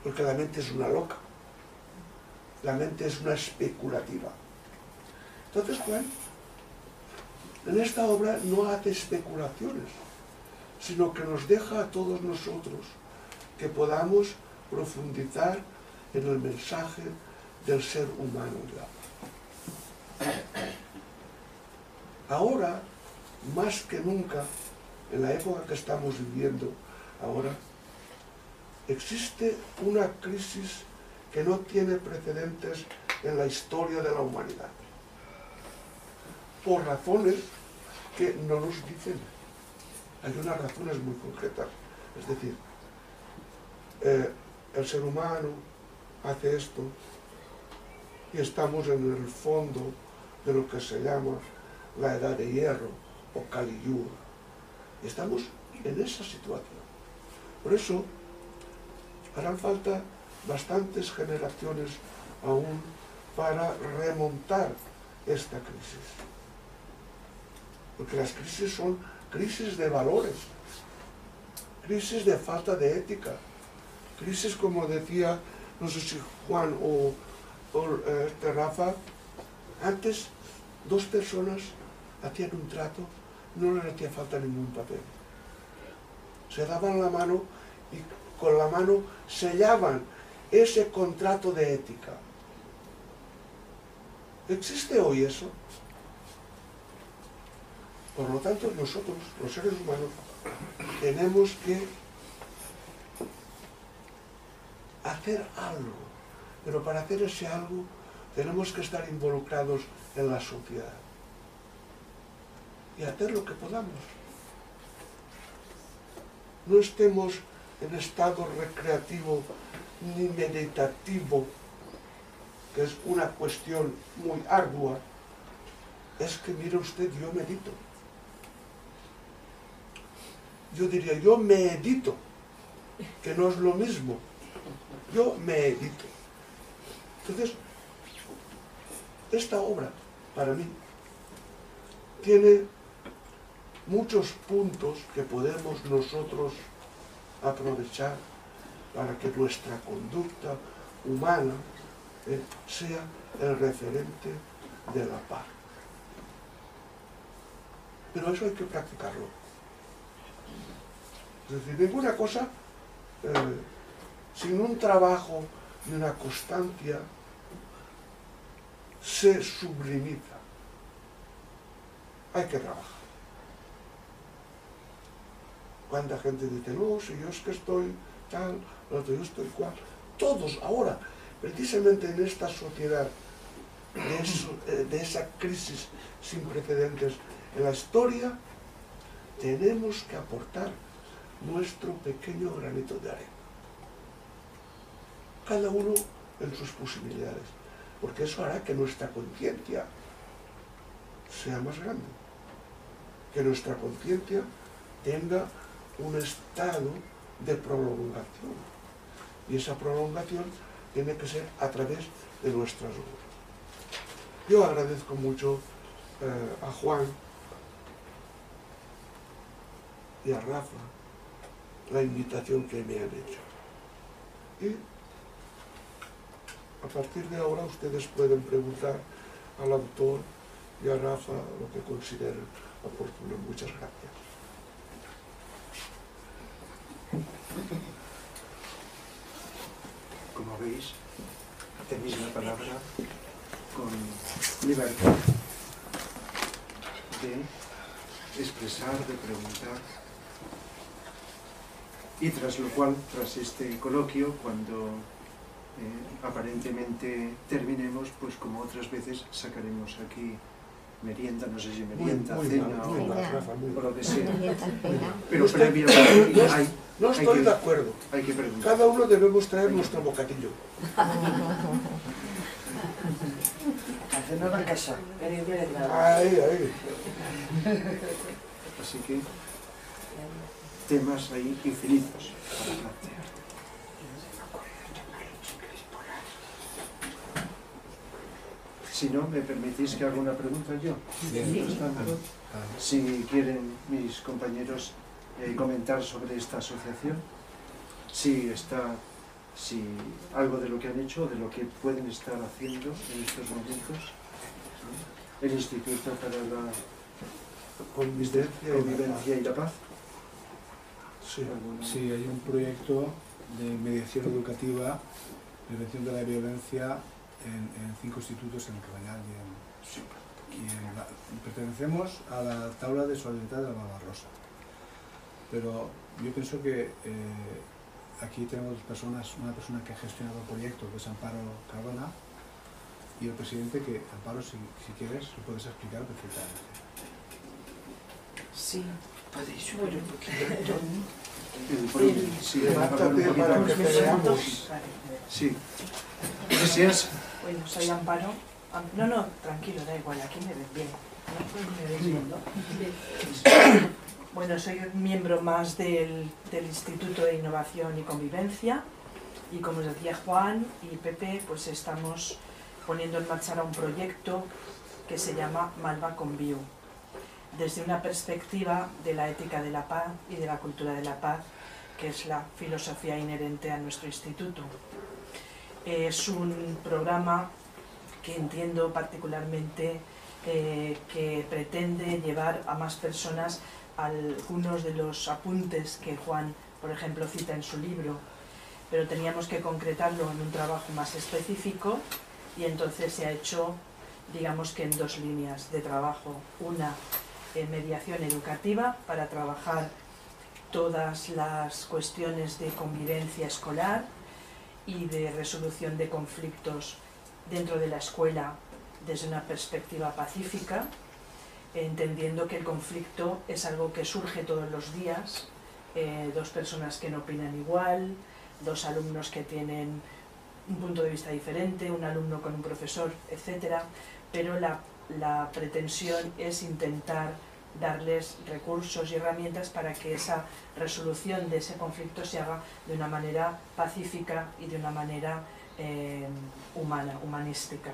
Porque la mente es una loca, la mente es una especulativa. Entonces, Juan, en esta obra no hace especulaciones, sino que nos deja a todos nosotros que podamos profundizar en el mensaje del ser humano. Ahora, más que nunca, en la época que estamos viviendo ahora, existe una crisis que no tiene precedentes en la historia de la humanidad, por razones que no nos dicen. Hay unas razones muy concretas, es decir, el ser humano hace esto y estamos en el fondo de lo que se llama la edad de hierro o Kali Yuga. Estamos en esa situación. Por eso harán falta bastantes generaciones aún para remontar esta crisis. Porque las crisis son crisis de valores, crisis de falta de ética, crisis, como decía, no sé si Juan o Rafa, antes dos personas hacían un trato, no les hacía falta ningún papel. se daban la mano y con la mano sellaban ese contrato de ética. ¿Existe hoy eso? Por lo tanto, nosotros, los seres humanos, tenemos que hacer algo, pero para hacer ese algo tenemos que estar involucrados en la sociedad y hacer lo que podamos. No estemos en estado recreativo ni meditativo, que es una cuestión muy ardua. Es que, mire usted, yo medito. Yo diría, yo me edito, que no es lo mismo. Yo me edito. Entonces, esta obra, para mí, tiene muchos puntos que podemos nosotros aprovechar para que nuestra conducta humana sea el referente de la paz. Pero eso hay que practicarlo. Es decir, ninguna cosa sin un trabajo y una constancia se sublimiza. Hay que trabajar. Cuánta gente dice, no, si yo es que estoy tal, yo estoy cual. Todos ahora, precisamente en esta sociedad, de esa crisis sin precedentes en la historia, tenemos que aportar nuestro pequeño granito de arena. Cada uno en sus posibilidades, porque eso hará que nuestra conciencia sea más grande, que nuestra conciencia tenga un estado de prolongación, y esa prolongación tiene que ser a través de nuestras obras. Yo agradezco mucho a Juan y a Rafa la invitación que me han hecho. Y a partir de ahora ustedes pueden preguntar al autor y a Rafa lo que consideren oportuno. Muchas gracias. Como veis, tenéis la palabra con libertad de expresar, de preguntar. Y tras lo cual, tras este coloquio, cuando aparentemente terminemos, pues como otras veces sacaremos aquí merienda, no sé si merienda, cena o lo que sea. Pero previamente no estoy de acuerdo. Hay que preguntar. Cada uno debemos traer nuestro bocadillo. Hacernos la casa. Ahí. Así que temas ahí infinitos para plantear. Si no, ¿me permitís que haga una pregunta yo? Si quieren mis compañeros comentar sobre esta asociación, si algo de lo que han hecho, de lo que pueden estar haciendo en estos momentos, el Instituto para la Convivencia y la Paz. Sí, hay un proyecto de mediación educativa, prevención de la violencia en 5 institutos en Cabanyal pertenecemos a la tabla de solidaridad de la Barbarossa. Pero yo pienso que aquí tenemos dos personas, una persona que ha gestionado el proyecto, que es Amparo Cardona, y el presidente que, Amparo, si quieres, lo puedes explicar perfectamente. Sí, podéis subir un poquito. Sí, levántate para que te veamos. Sí. Gracias. Bueno, soy Amparo. No, tranquilo, da igual, aquí me ven bien. ¿No? ¿Me veis bien, no? Bueno, soy un miembro más del Instituto de Innovación y Convivencia, y como os decía Juan y Pepe, pues estamos poniendo en marcha un proyecto que se llama Malva Conviu, desde una perspectiva de la ética de la paz y de la cultura de la paz, que es la filosofía inherente a nuestro instituto. Es un programa que entiendo particularmente que pretende llevar a más personas algunos de los apuntes que Juan, por ejemplo, cita en su libro, pero teníamos que concretarlo en un trabajo más específico y entonces se ha hecho, digamos que en dos líneas de trabajo. Una, mediación educativa para trabajar todas las cuestiones de convivencia escolar y de resolución de conflictos dentro de la escuela desde una perspectiva pacífica, entendiendo que el conflicto es algo que surge todos los días, dos personas que no opinan igual, dos alumnos que tienen un punto de vista diferente, un alumno con un profesor, etc. Pero la pretensión es intentar darles recursos y herramientas para que esa resolución de ese conflicto se haga de una manera pacífica y de una manera humana, humanística.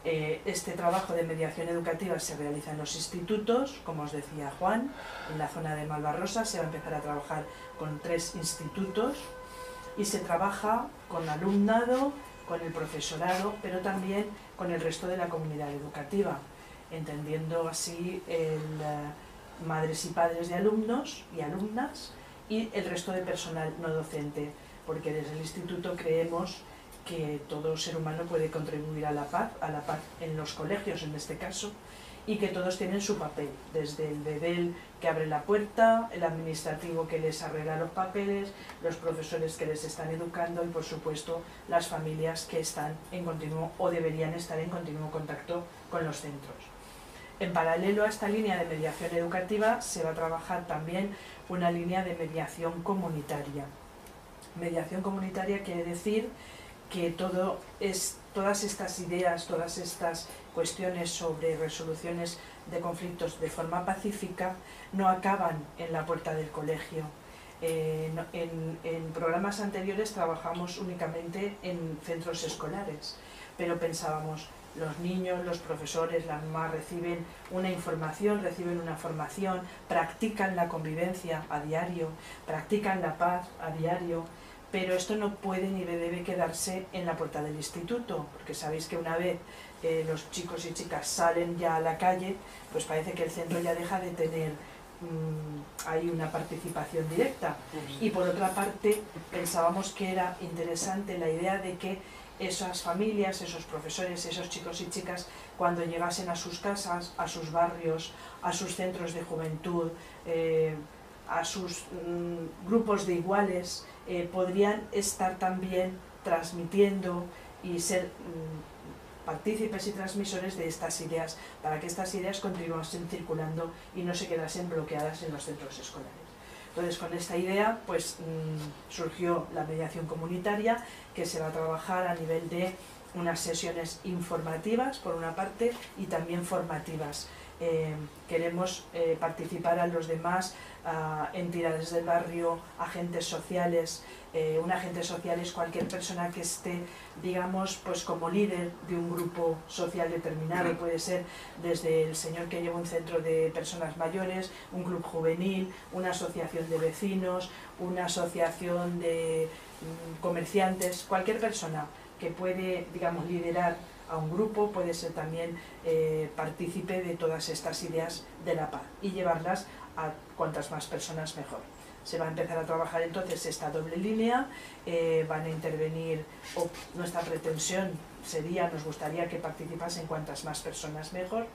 Este trabajo de mediación educativa se realiza en los institutos, como os decía Juan, en la zona de Malvarrosa se va a empezar a trabajar con 3 institutos y se trabaja con alumnado, con el profesorado, pero también con el resto de la comunidad educativa, entendiendo así madres y padres de alumnos y alumnas y el resto de personal no docente, porque desde el instituto creemos que todo ser humano puede contribuir a la paz en los colegios en este caso, y que todos tienen su papel, desde el bedel que abre la puerta, el administrativo que les arregla los papeles, los profesores que les están educando y por supuesto las familias que están en continuo o deberían estar en continuo contacto con los centros. En paralelo a esta línea de mediación educativa se va a trabajar también una línea de mediación comunitaria. Mediación comunitaria quiere decir que todas estas ideas, todas estas cuestiones sobre resoluciones de conflictos de forma pacífica no acaban en la puerta del colegio. En programas anteriores trabajamos únicamente en centros escolares, pero pensábamos, los niños, los profesores, las mamás reciben una información, reciben una formación, practican la convivencia a diario, practican la paz a diario, pero esto no puede ni debe quedarse en la puerta del instituto, porque sabéis que una vez los chicos y chicas salen ya a la calle, pues parece que el centro ya deja de tener ahí una participación directa. Y por otra parte, pensábamos que era interesante la idea de que esas familias, esos profesores, esos chicos y chicas, cuando llegasen a sus casas, a sus barrios, a sus centros de juventud, a sus grupos de iguales, podrían estar también transmitiendo y ser partícipes y transmisores de estas ideas, para que estas ideas continuasen circulando y no se quedasen bloqueadas en los centros escolares. Entonces, con esta idea pues surgió la mediación comunitaria, que se va a trabajar a nivel de unas sesiones informativas por una parte y también formativas. Queremos participar a los demás, entidades del barrio, agentes sociales. Un agente social es cualquier persona que esté, digamos, pues como líder de un grupo social determinado. Puede ser desde el señor que lleva un centro de personas mayores, un club juvenil, una asociación de vecinos, una asociación de comerciantes, cualquier persona que puede, digamos, liderar a un grupo, puede ser también partícipe de todas estas ideas de la paz y llevarlas a cuantas más personas mejor. Se va a empezar a trabajar entonces esta doble línea, van a intervenir, nuestra pretensión sería, nos gustaría que participasen cuantas más personas mejor.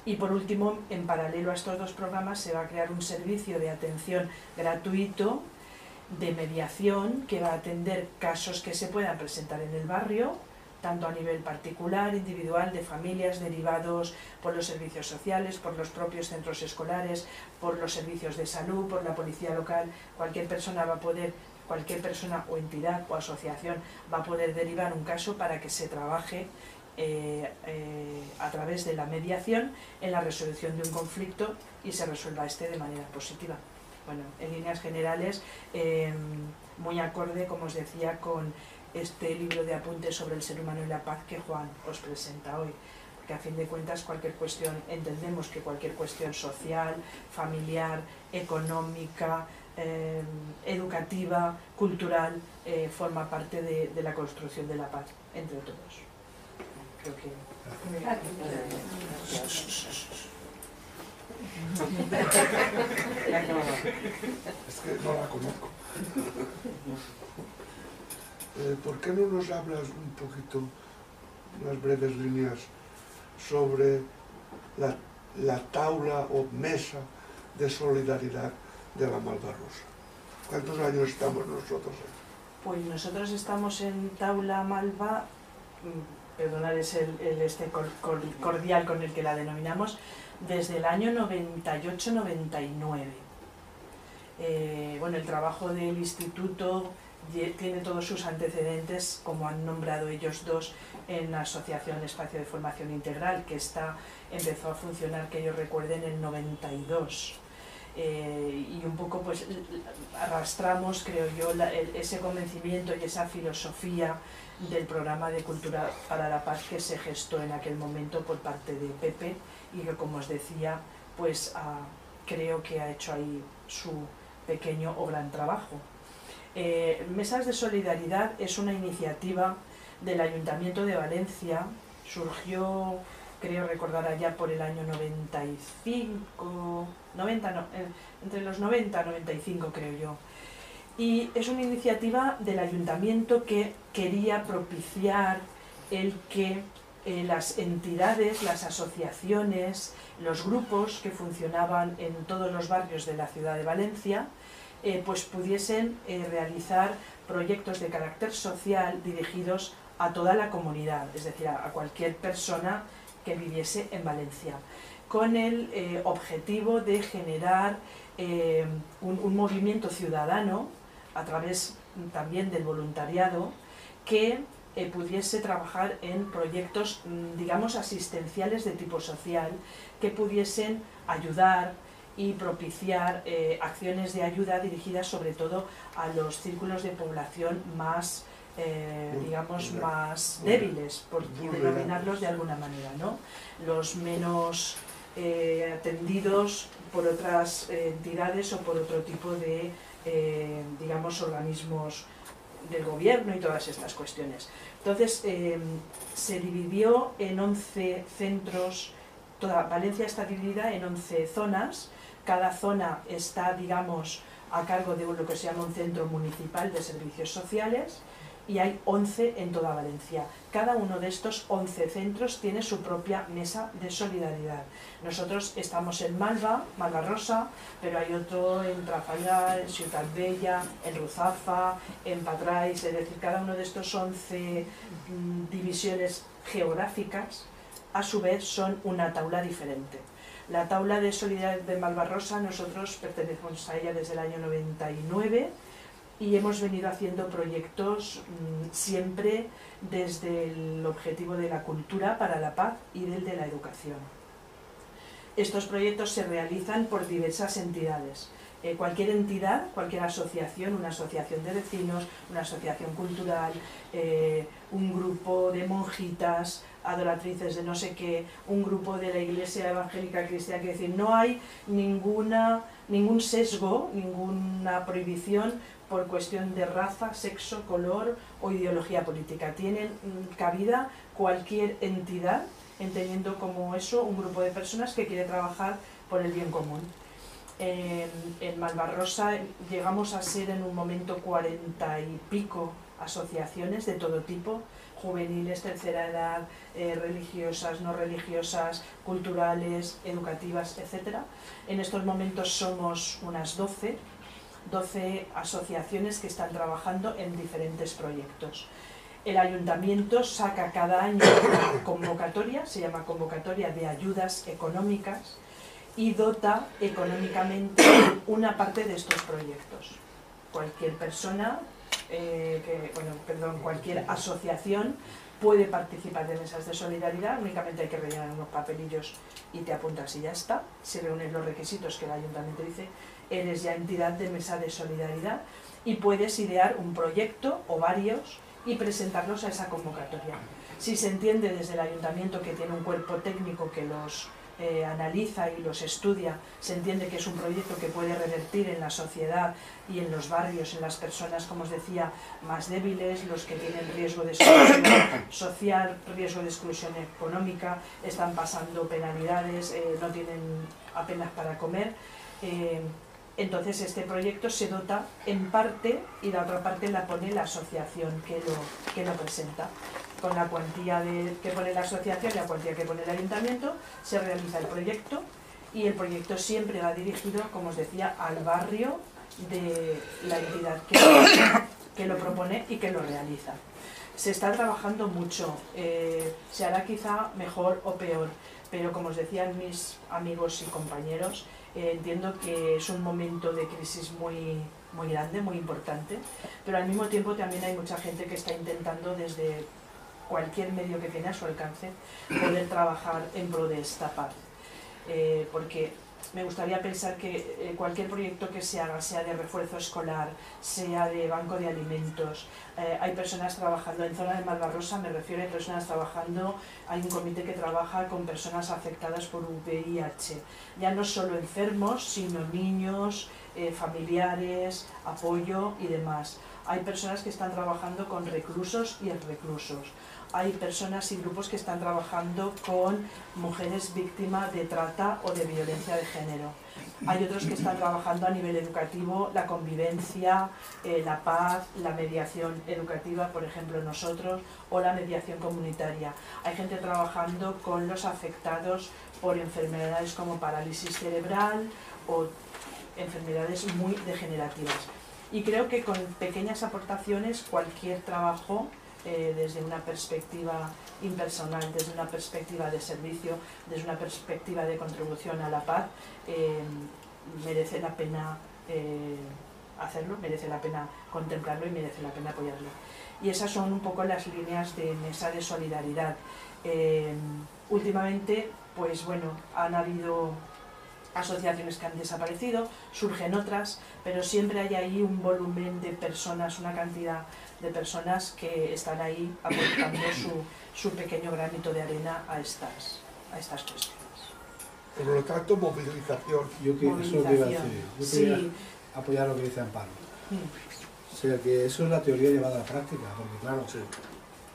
Y por último, en paralelo a estos dos programas, se va a crear un servicio de atención gratuito de mediación que va a atender casos que se puedan presentar en el barrio, tanto a nivel particular, individual, de familias, derivados por los servicios sociales, por los propios centros escolares, por los servicios de salud, por la policía local. Cualquier persona va a poder, cualquier persona o entidad o asociación va a poder derivar un caso para que se trabaje a través de la mediación en la resolución de un conflicto y se resuelva este de manera positiva. Bueno, en líneas generales, muy acorde, como os decía, con este libro de apuntes sobre el ser humano y la paz que Juan os presenta hoy, porque a fin de cuentas cualquier cuestión, entendemos que cualquier cuestión social, familiar, económica, educativa, cultural, forma parte de la construcción de la paz entre todos. Creo que... Es que no la conozco. ¿Por qué no nos hablas un poquito, unas breves líneas, sobre la taula o mesa de solidaridad de la Malvarrosa? ¿Cuántos años estamos nosotros ahí? Pues nosotros estamos en Taula Malva, perdonad, es el cordial con el que la denominamos, desde el año 98-99. Bueno, el trabajo del instituto tiene todos sus antecedentes, como han nombrado ellos dos, en la Asociación Espacio de Formación Integral, que empezó a funcionar, que yo recuerde, en el 92. Y un poco pues arrastramos, creo yo, ese convencimiento y esa filosofía del programa de Cultura para la Paz que se gestó en aquel momento por parte de Pepe, y que, como os decía, pues creo que ha hecho ahí su pequeño o gran trabajo. Mesas de Solidaridad es una iniciativa del Ayuntamiento de Valencia, surgió, creo recordar, allá por el año 95, entre los 90 y 95 creo yo. Y es una iniciativa del Ayuntamiento que quería propiciar el que las entidades, las asociaciones, los grupos que funcionaban en todos los barrios de la ciudad de Valencia, pues pudiesen realizar proyectos de carácter social dirigidos a toda la comunidad, es decir, a cualquier persona que viviese en Valencia, con el objetivo de generar un movimiento ciudadano a través también del voluntariado que pudiese trabajar en proyectos, digamos, asistenciales de tipo social, que pudiesen ayudar y propiciar acciones de ayuda dirigidas sobre todo a los círculos de población más, digamos, más débiles, por denominarlos de alguna manera, ¿no? Los menos atendidos por otras entidades o por otro tipo de, digamos, organismos del gobierno y todas estas cuestiones. Entonces, se dividió en 11 centros, toda Valencia está dividida en 11 zonas, cada zona está, digamos, a cargo de lo que se llama un centro municipal de servicios sociales, y hay 11 en toda Valencia. Cada uno de estos 11 centros tiene su propia mesa de solidaridad. Nosotros estamos en Malvarrosa, pero hay otro en Trafalgar, en Ciutat Bella, en Ruzafa, en Patrais, es decir, cada uno de estos 11 divisiones geográficas, a su vez, son una taula diferente. La taula de solidaridad de Malvarrosa, nosotros pertenecemos a ella desde el año 99, y hemos venido haciendo proyectos siempre desde el objetivo de la cultura para la paz y del de la educación. Estos proyectos se realizan por diversas entidades. Cualquier entidad, cualquier asociación, una asociación de vecinos, una asociación cultural, un grupo de adoratrices de no sé qué, un grupo de la Iglesia Evangélica Cristiana, que decir, no hay ningún sesgo, ninguna prohibición por cuestión de raza, sexo, color o ideología política. Tienen cabida cualquier entidad, entendiendo como eso un grupo de personas que quiere trabajar por el bien común. En Malvarrosa llegamos a ser en un momento 40 y pico asociaciones de todo tipo, juveniles, tercera edad, religiosas, no religiosas, culturales, educativas, etc. En estos momentos somos unas 12 asociaciones que están trabajando en diferentes proyectos. El ayuntamiento saca cada año una convocatoria, se llama convocatoria de ayudas económicas, y dota económicamente una parte de estos proyectos. Cualquier persona, cualquier asociación puede participar de mesas de solidaridad, únicamente hay que rellenar unos papelillos y te apuntas y ya está. Si reúnes los requisitos que el ayuntamiento dice, eres ya entidad de mesa de solidaridad y puedes idear un proyecto o varios y presentarlos a esa convocatoria. Si se entiende desde el ayuntamiento que tiene un cuerpo técnico que los analiza y los estudia, se entiende que es un proyecto que puede revertir en la sociedad y en los barrios, en las personas, como os decía, más débiles, los que tienen riesgo de exclusión social, riesgo de exclusión económica, están pasando penalidades, no tienen apenas para comer. Entonces este proyecto se dota en parte y la otra parte la pone la asociación que lo presenta. Con la cuantía que pone la asociación y la cuantía que pone el ayuntamiento se realiza el proyecto, y el proyecto siempre va dirigido, como os decía, al barrio de la entidad que lo propone y que lo realiza. Se está trabajando mucho, se hará quizá mejor o peor, pero como os decían mis amigos y compañeros, entiendo que es un momento de crisis muy grande, muy importante, pero al mismo tiempo también hay mucha gente que está intentando desde cualquier medio que tiene a su alcance poder trabajar en pro de esta paz. Porque me gustaría pensar que cualquier proyecto que se haga, sea de refuerzo escolar, sea de banco de alimentos, hay personas trabajando en zona de Malvarrosa, me refiero a personas trabajando, hay un comité que trabaja con personas afectadas por VIH, ya no solo enfermos, sino niños, familiares, apoyo y demás. Hay personas que están trabajando con reclusos y exreclusos. Hay personas y grupos que están trabajando con mujeres víctimas de trata o de violencia de género. Hay otros que están trabajando a nivel educativo la convivencia, la paz, la mediación educativa, por ejemplo nosotros, o la mediación comunitaria. Hay gente trabajando con los afectados por enfermedades como parálisis cerebral o enfermedades muy degenerativas. Y creo que con pequeñas aportaciones cualquier trabajo, desde una perspectiva impersonal, desde una perspectiva de servicio, desde una perspectiva de contribución a la paz, merece la pena hacerlo, merece la pena contemplarlo y merece la pena apoyarlo. Y esas son un poco las líneas de mesa de solidaridad. Últimamente, pues bueno, han habido asociaciones que han desaparecido, surgen otras, pero siempre hay ahí un volumen de personas, una cantidad de personas que están ahí aportando su pequeño granito de arena a estas cuestiones. Por lo tanto, movilización. Yo que eso lo iba a decir. Yo quería apoyar lo que dice Amparo. O sea, que eso es la teoría llevada a la práctica, porque claro,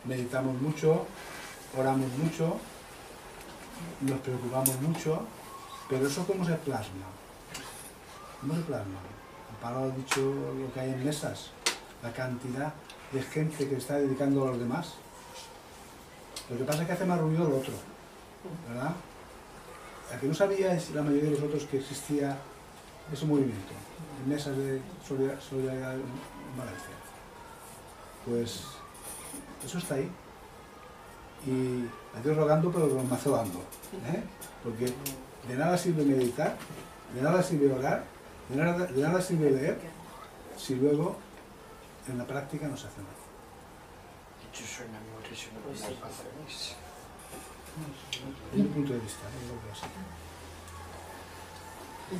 meditamos mucho, oramos mucho, nos preocupamos mucho, pero eso ¿cómo se plasma? ¿Cómo se plasma? Amparo ha dicho lo que hay en mesas, la cantidad de gente que está dedicando a los demás. Lo que pasa es que hace más ruido lo otro, ¿verdad? ¿A que no sabíais la mayoría de vosotros que existía ese movimiento en mesas de solidaridad en Valencia? Pues eso está ahí. Y a Dios rogando, pero con mazo dando, porque de nada sirve meditar, de nada sirve orar, de nada sirve leer, si luego en la práctica no se hace nada. Es mi punto de vista, yo lo veo así.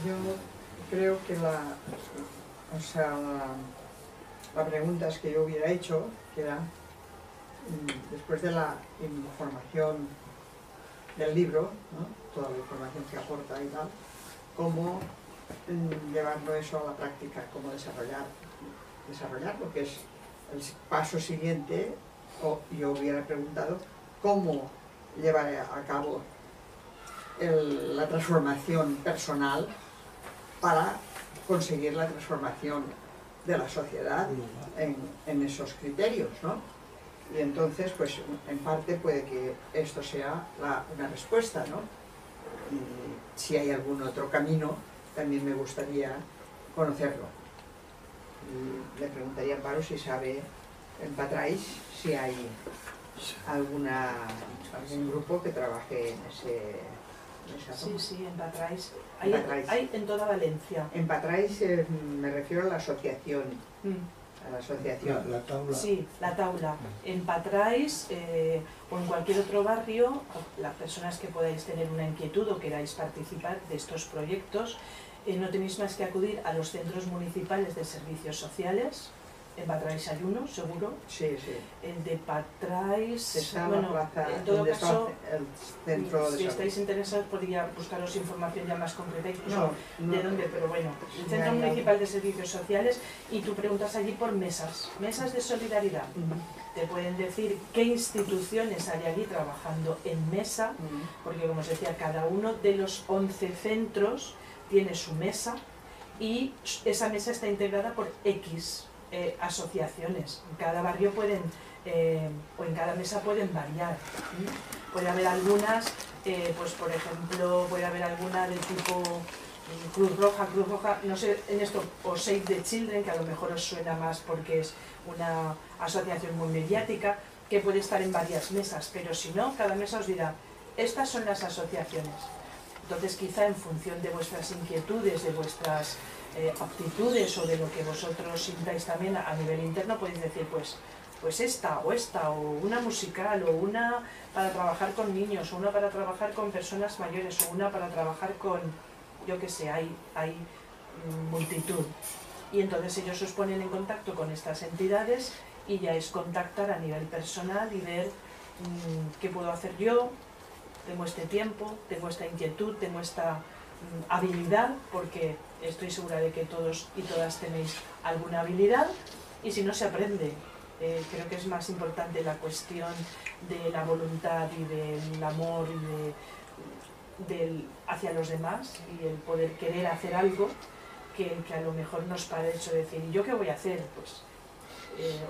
Yo creo que la pregunta es que yo hubiera hecho, que era, después de la información del libro, ¿no? Toda la información que aporta y tal, cómo llevarlo eso a la práctica, cómo desarrollarlo, que es el paso siguiente. O yo hubiera preguntado cómo llevar a cabo la transformación personal para conseguir la transformación de la sociedad en esos criterios, ¿no? Y entonces, pues en parte puede que esto sea una respuesta, ¿no? Y si hay algún otro camino, también me gustaría conocerlo. Y le preguntaría a Amparo si sabe en Patrais si hay algún grupo que trabaje en esa zona. Sí, en Patrais. Hay en toda Valencia. En Patrais me refiero a la asociación. A la asociación. La taula. Sí, la taula. En Patrais o en cualquier otro barrio, las personas que podáis tener una inquietud o queráis participar de estos proyectos, no tenéis más que acudir a los centros municipales de servicios sociales, En Patrais hay uno, seguro. Sí, sí. El de Patrais, Está bueno, en la plaza en todo donde caso, está el centro de si salud. estáis interesados podría buscaros información ya más concreta, incluso No, de dónde, pero bueno, el Centro Ya, ya. Municipal de Servicios Sociales, y tú preguntas allí por mesas de solidaridad. Te pueden decir qué instituciones hay allí trabajando en mesa, porque como os decía, cada uno de los 11 centros tiene su mesa y esa mesa está integrada por X asociaciones. En cada barrio pueden, o en cada mesa pueden variar. Puede haber algunas, pues por ejemplo, puede haber alguna de tipo Cruz Roja, no sé, en esto, o Save the Children, que a lo mejor os suena más porque es una asociación muy mediática, que puede estar en varias mesas, pero si no, cada mesa os dirá, estas son las asociaciones. Entonces quizá en función de vuestras inquietudes, de vuestras aptitudes o de lo que vosotros sintáis también a nivel interno, podéis decir pues esta, o una musical, o una para trabajar con niños, o una para trabajar con personas mayores, o una para trabajar con, yo qué sé, hay multitud. Y entonces ellos os ponen en contacto con estas entidades y ya es contactar a nivel personal y ver qué puedo hacer yo. Tengo este tiempo, tengo esta inquietud, tengo esta habilidad, porque estoy segura de que todos y todas tenéis alguna habilidad, y si no, se aprende. Creo que es más importante la cuestión de la voluntad y del amor y hacia los demás, y el poder querer hacer algo, que a lo mejor nos para el hecho de decir, ¿y yo qué voy a hacer? Pues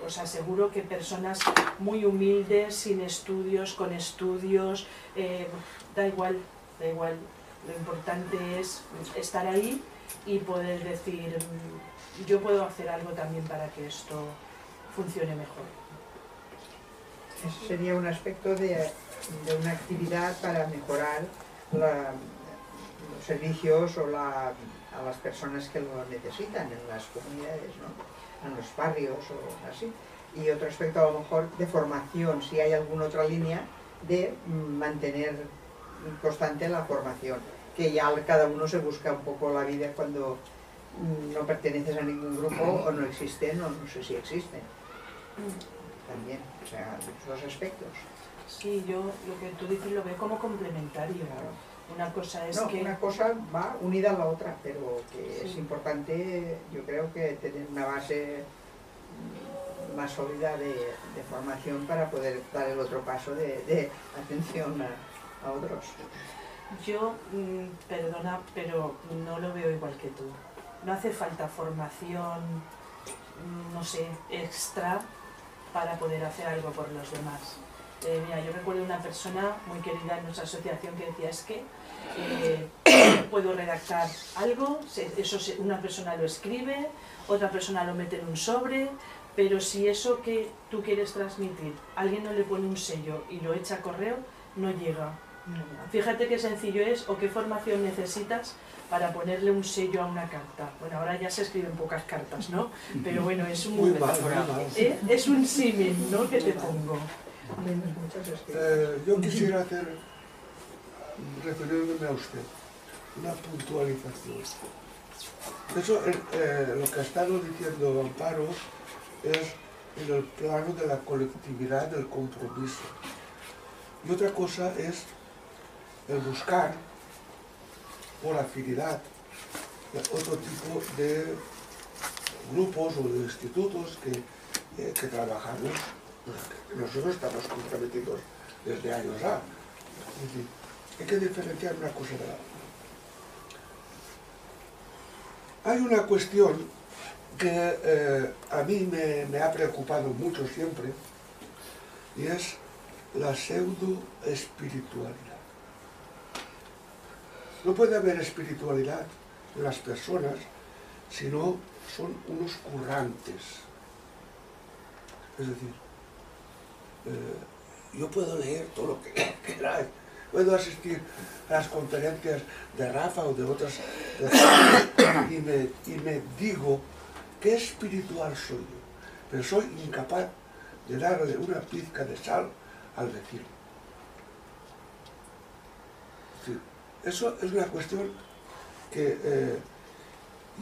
os aseguro que personas muy humildes, sin estudios, con estudios, da igual, lo importante es estar ahí y poder decir, yo puedo hacer algo también para que esto funcione mejor. Ese sería un aspecto de una actividad para mejorar los servicios o a las personas que lo necesitan en las comunidades, ¿no? En los barrios o así. Y otro aspecto a lo mejor de formación, si hay alguna otra línea de mantener constante la formación, que ya cada uno se busca un poco la vida cuando no perteneces a ningún grupo o no existen o no sé si existen. También, o sea, esos aspectos. Sí, yo lo que tú dices lo veo como complementario. Claro. Una cosa es No, que... una cosa va unida a la otra, pero que Sí. es importante, yo creo que tener una base más sólida de formación para poder dar el otro paso de atención a otros. Yo, perdona, pero no lo veo igual que tú. No hace falta formación, no sé, extra para poder hacer algo por los demás. Mira, yo recuerdo una persona muy querida en nuestra asociación que decía, es que puedo redactar algo, una persona lo escribe, otra persona lo mete en un sobre, pero si eso que tú quieres transmitir, alguien no le pone un sello y lo echa a correo, no llega. Fíjate qué sencillo es o qué formación necesitas para ponerle un sello a una carta. Bueno, ahora ya se escriben pocas cartas, ¿no? Pero bueno, es un, Muy mal. es un símil, ¿no?, que te pongo. Yo quisiera hacer, refiriéndome a usted, una puntualización. De hecho, lo que ha estado diciendo Amparo es en el plano de la colectividad, del compromiso. Y otra cosa es el buscar, por afinidad, otro tipo de grupos o de institutos que trabajamos. Nosotros estamos comprometidos desde años ya. Es decir, hay que diferenciar una cosa de la otra. Hay una cuestión que a mí me ha preocupado mucho siempre, y es la pseudo-espiritualidad. No puede haber espiritualidad en las personas si no son unos currantes. Es decir, yo puedo leer todo lo que queráis, puedo asistir a las conferencias de Rafa o de otras y me digo qué espiritual soy yo, pero soy incapaz de darle una pizca de sal al vecino. Es decir, eso es una cuestión que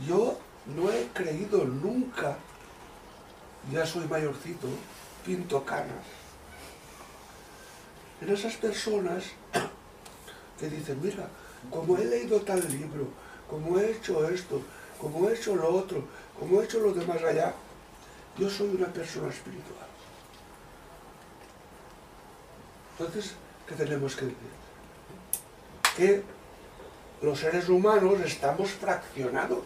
yo no he creído nunca ya soy mayorcito, pinto canas. En esas personas que dicen, mira, como he leído tal libro, como he hecho esto, como he hecho lo otro, como he hecho lo de más allá, yo soy una persona espiritual. Entonces, ¿qué tenemos que decir? Que los seres humanos estamos fraccionados.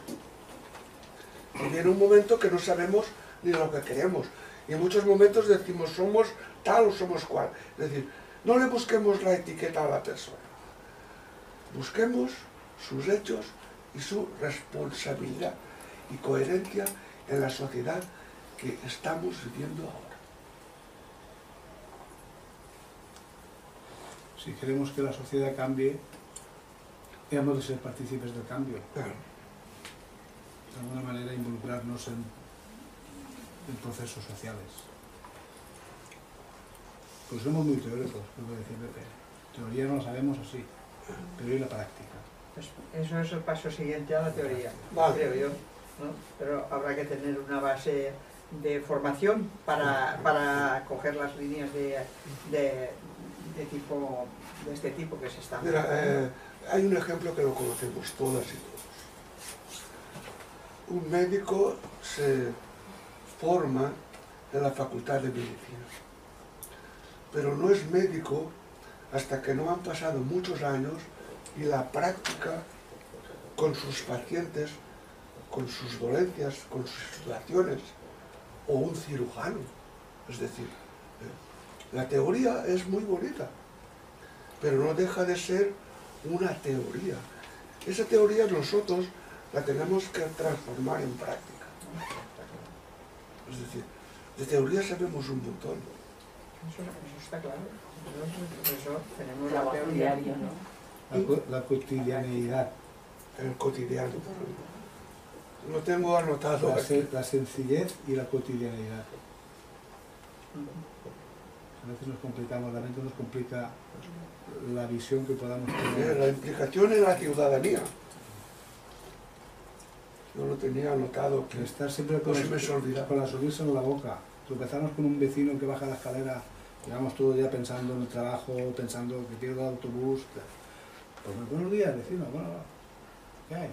Y viene un momento que no sabemos ni lo que queremos. Y en muchos momentos decimos, somos tal o somos cual. Es decir, no le busquemos la etiqueta a la persona. Busquemos sus hechos y su responsabilidad y coherencia en la sociedad que estamos viviendo ahora. Si queremos que la sociedad cambie, hemos de ser partícipes del cambio. Claro. De alguna manera involucrarnos en procesos sociales. Pues somos muy teóricos, puedo decir, teoría no la sabemos así, pero ¿y la práctica? Pues eso es el paso siguiente a la teoría, Vale. creo yo, ¿no? Pero habrá que tener una base de formación para coger las líneas de este tipo que se están... Mira, hay un ejemplo que lo conocemos todas y todos. Un médico se forma en la Facultad de Medicina, pero no es médico hasta que no han pasado muchos años y la práctica con sus pacientes, con sus dolencias, con sus situaciones, o un cirujano. Es decir, la teoría es muy bonita, pero no deja de ser una teoría. Esa teoría nosotros la tenemos que transformar en práctica. Es decir, de teoría sabemos un montón. Eso está claro. Por eso tenemos la Trabajo teoría. diario, ¿no? La cotidianeidad, El cotidiano. Lo tengo anotado aquí. la sencillez y la cotidianeidad. A veces nos complicamos, la mente nos complica la visión que podamos tener. La implicación en la ciudadanía. Yo lo tenía anotado Que que estar siempre no se me olvida. con la sonrisa en la boca. Tropezarnos con un vecino que baja la escalera y vamos todo el día pensando en el trabajo, pensando que pierdo el autobús. Pues buenos días, vecino, bueno, ¿qué hay?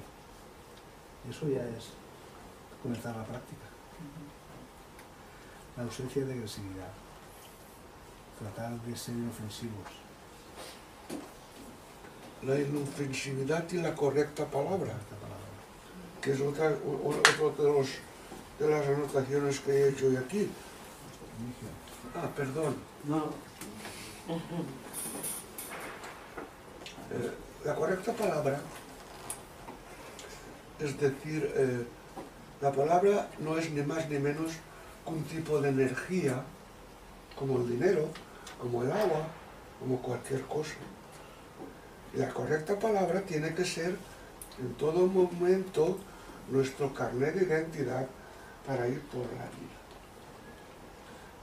Y eso ya es comenzar la práctica. La ausencia de agresividad. Tratar de ser inofensivos. La inofensividad y la correcta palabra, Esta palabra. que es otro de las anotaciones que he hecho hoy aquí. Ah, perdón. No, La correcta palabra, es decir, la palabra no es ni más ni menos que un tipo de energía, como el dinero, como el agua, como cualquier cosa. Y la correcta palabra tiene que ser en todo momento nuestro carnet de identidad para ir por la vida.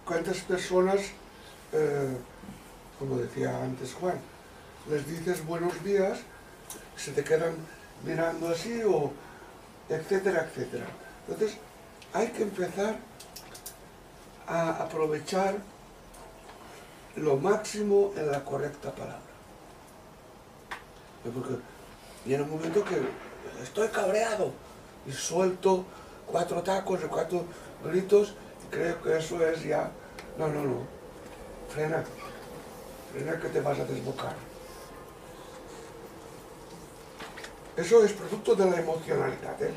¿Cuántas personas, como decía antes Juan, les dices buenos días, se te quedan mirando así, o etcétera, etcétera? Entonces, hay que empezar a aprovechar lo máximo en la correcta palabra. Porque viene un momento que estoy cabreado y suelto 4 tacos y 4 gritos y creo que eso es ya... No, no, no. Frena. Frena que te vas a desbocar. Eso es producto de la emocionalidad, ¿eh?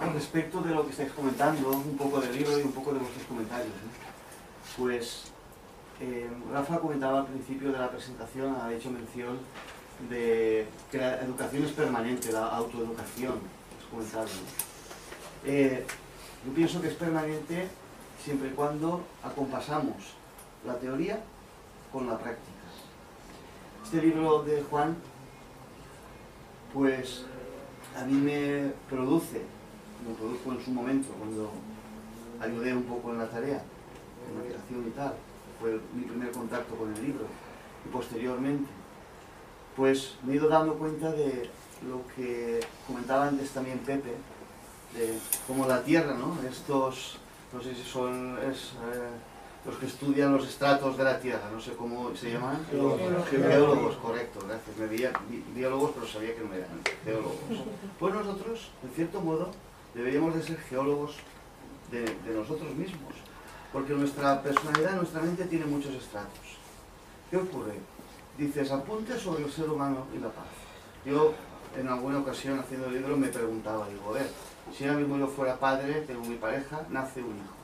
al respecto de lo que estáis comentando, un poco del libro y un poco de vuestros comentarios, ¿no? Pues Rafa comentaba al principio de la presentación, ha hecho mención de que la educación es permanente, la autoeducación, has comentado, ¿no? Yo pienso que es permanente siempre y cuando acompasamos la teoría con la práctica. Este libro de Juan, pues a mí me produjo en su momento, cuando ayudé un poco en la tarea, en la creación y tal, fue mi primer contacto con el libro, y posteriormente, pues me he ido dando cuenta de lo que comentaba antes también Pepe, de como la Tierra, ¿no? Estos, no sé si son los que estudian los estratos de la Tierra, no sé cómo se llaman. Geólogos, correcto, gracias. Me veía biólogos, pero sabía que no eran geólogos. Pues nosotros, en cierto modo, deberíamos de ser geólogos de nosotros mismos, porque nuestra personalidad, nuestra mente tiene muchos estratos. ¿Qué ocurre? Dices, apuntes sobre el ser humano y la paz. Yo, en alguna ocasión, haciendo el libro, me preguntaba, digo, a ver, si ahora mismo yo fuera padre, tengo mi pareja, nace un hijo,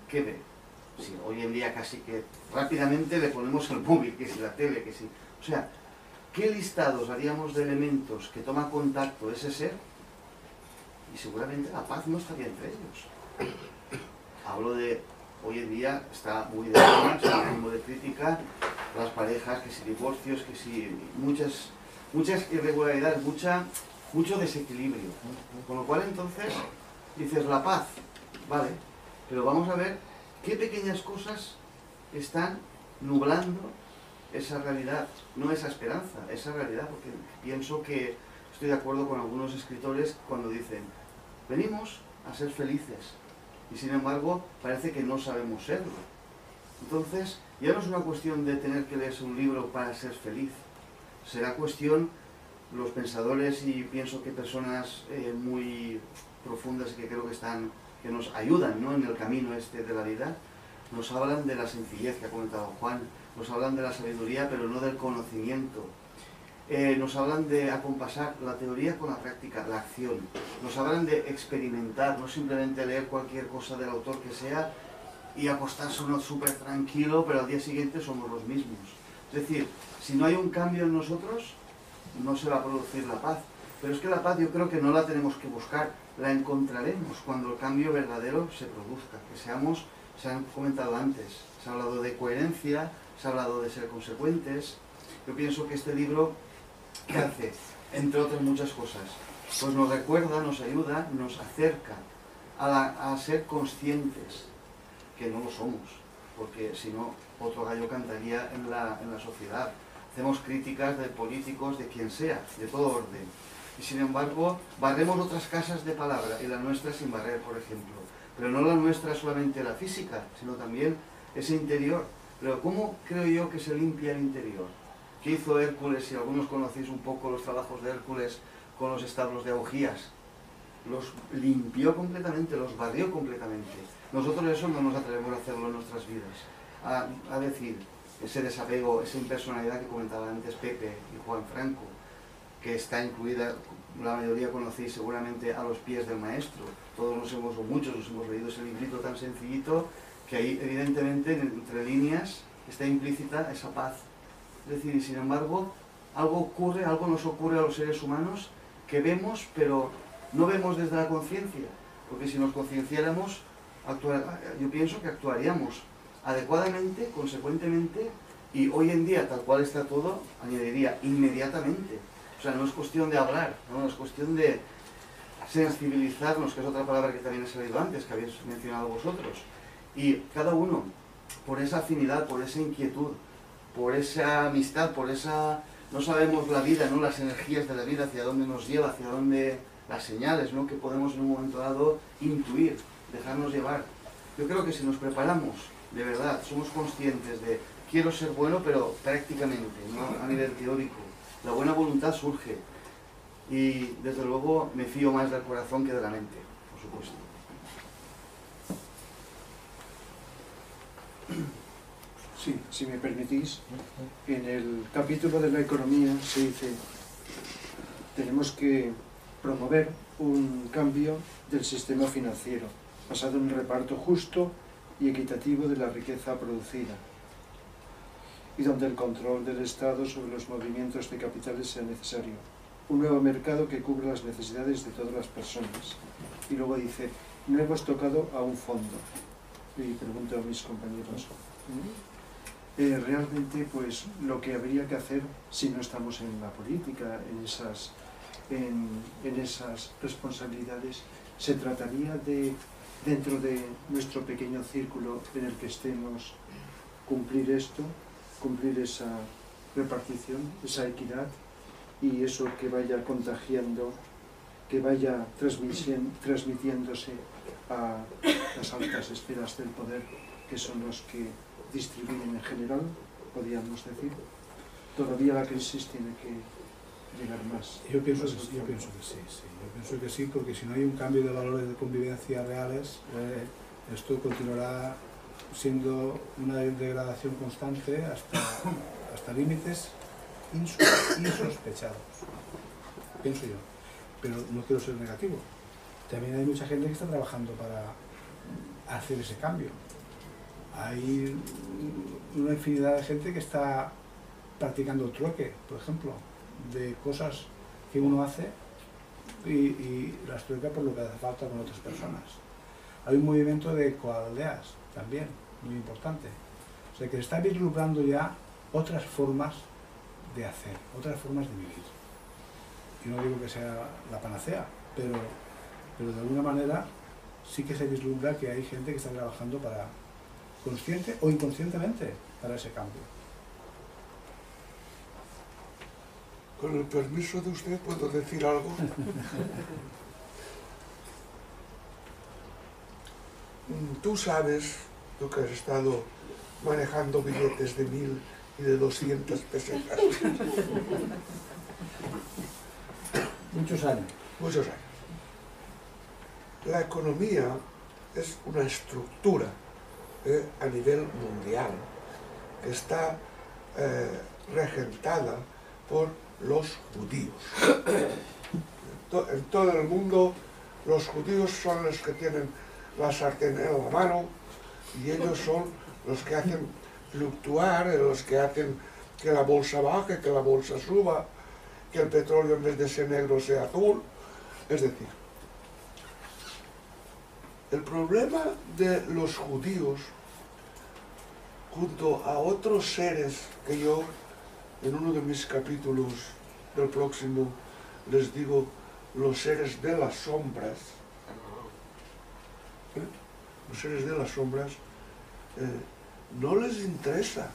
¿qué ve? Sí, hoy en día casi que rápidamente le ponemos el móvil, que si la tele, que si... O sea, ¿qué listados haríamos de elementos que toma contacto ese ser? Y seguramente la paz no estaría entre ellos. Hablo de, hoy en día está muy de moda, se da un modo de crítica, las parejas, que si divorcios, que si muchas irregularidades, mucho desequilibrio. Con lo cual entonces dices la paz, vale, pero vamos a ver qué pequeñas cosas están nublando esa realidad, no esa esperanza, esa realidad, porque pienso que estoy de acuerdo con algunos escritores cuando dicen, venimos a ser felices, y sin embargo parece que no sabemos serlo. Entonces, ya no es una cuestión de tener que leerse un libro para ser feliz, será cuestión, los pensadores y pienso que personas muy profundas y que creo que nos ayudan, ¿no?, en el camino este de la vida, nos hablan de la sencillez que ha comentado Juan, nos hablan de la sabiduría pero no del conocimiento, nos hablan de acompasar la teoría con la práctica, la acción, nos hablan de experimentar, no simplemente leer cualquier cosa del autor que sea y acostarse uno súper tranquilo, pero al día siguiente somos los mismos. Es decir, si no hay un cambio en nosotros, no se va a producir la paz. Pero es que la paz yo creo que no la tenemos que buscar, la encontraremos cuando el cambio verdadero se produzca, que seamos, se han comentado antes, se ha hablado de coherencia, se ha hablado de ser consecuentes. Yo pienso que este libro, ¿qué hace? Entre otras muchas cosas, pues nos recuerda, nos ayuda, nos acerca a ser conscientes, que no lo somos, porque si no, otro gallo cantaría en la sociedad. Hacemos críticas de políticos, de quien sea, de todo orden. Y sin embargo, barremos otras casas de palabra, y la nuestra sin barrer, por ejemplo. Pero no la nuestra solamente la física, sino también ese interior. Pero ¿cómo creo yo que se limpia el interior? ¿Qué hizo Hércules? Si algunos conocéis un poco los trabajos de Hércules con los establos de Augías. Los limpió completamente, los barrió completamente. Nosotros eso no nos atrevemos a hacerlo en nuestras vidas. A decir, ese desapego, esa impersonalidad que comentaba antes Pepe y Juan Franco, que está incluida, la mayoría conocéis seguramente, a los pies del maestro. Todos nos hemos, o muchos nos hemos leído ese librito tan sencillito, que ahí evidentemente entre líneas está implícita esa paz. Es decir, y sin embargo, algo ocurre, algo nos ocurre a los seres humanos que vemos, pero no vemos desde la conciencia, porque si nos concienciáramos, yo pienso que actuaríamos adecuadamente, consecuentemente, y hoy en día, tal cual está todo, añadiría inmediatamente. O sea, no es cuestión de hablar, no es cuestión de sensibilizarnos, que es otra palabra que también ha salido antes, que habéis mencionado vosotros. Y cada uno, por esa afinidad, por esa inquietud, por esa amistad, por esa... No sabemos la vida, ¿no?, las energías de la vida, hacia dónde nos lleva, hacia dónde... las señales, ¿no?, que podemos en un momento dado intuir, dejarnos llevar. Yo creo que si nos preparamos, de verdad, somos conscientes de quiero ser bueno, pero prácticamente, no a nivel teórico. La buena voluntad surge y desde luego me fío más del corazón que de la mente, por supuesto. Sí, si me permitís, en el capítulo de la economía se dice tenemos que promover un cambio del sistema financiero basado en un reparto justo y equitativo de la riqueza producida y donde el control del Estado sobre los movimientos de capitales sea necesario. Un nuevo mercado que cubra las necesidades de todas las personas. Y luego dice, no hemos tocado a un fondo. Y pregunto a mis compañeros, realmente pues lo que habría que hacer si no estamos en la política, en esas responsabilidades, se trataría de, dentro de nuestro pequeño círculo en el que estemos, cumplir esto, cumplir esa repartición, esa equidad, y eso que vaya contagiando, que vaya transmitiéndose a las altas esferas del poder, que son los que distribuyen en general, podríamos decir. Todavía la crisis tiene que llegar más. Yo pienso que sí. Yo pienso que sí, porque si no hay un cambio de valores de convivencia reales, esto continuará siendo una degradación constante hasta límites insospechados, pienso yo. Pero no quiero ser negativo. También hay mucha gente que está trabajando para hacer ese cambio. Hay una infinidad de gente que está practicando trueque, por ejemplo, de cosas que uno hace y las trueca por lo que hace falta con otras personas. Hay un movimiento de ecoaldeas también, muy importante. O sea que se está vislumbrando ya otras formas de hacer, otras formas de vivir. Y no digo que sea la panacea, pero de alguna manera sí que se vislumbra que hay gente que está trabajando para, consciente o inconscientemente, para ese cambio. Con el permiso de usted, ¿puedo decir algo? Tú sabes, tú que has estado manejando billetes de 1000 y de 200 pesetas. Muchos años. Muchos años. La economía es una estructura a nivel mundial que está regentada por los judíos. En todo el mundo los judíos son los que tienen la sartén en la mano y ellos son los que hacen fluctuar, los que hacen que la bolsa baje, que la bolsa suba, que el petróleo en vez de ser negro sea azul. Es decir, el problema de los judíos junto a otros seres que yo en uno de mis capítulos del próximo les digo los seres de las sombras, los seres de las sombras, no les interesa,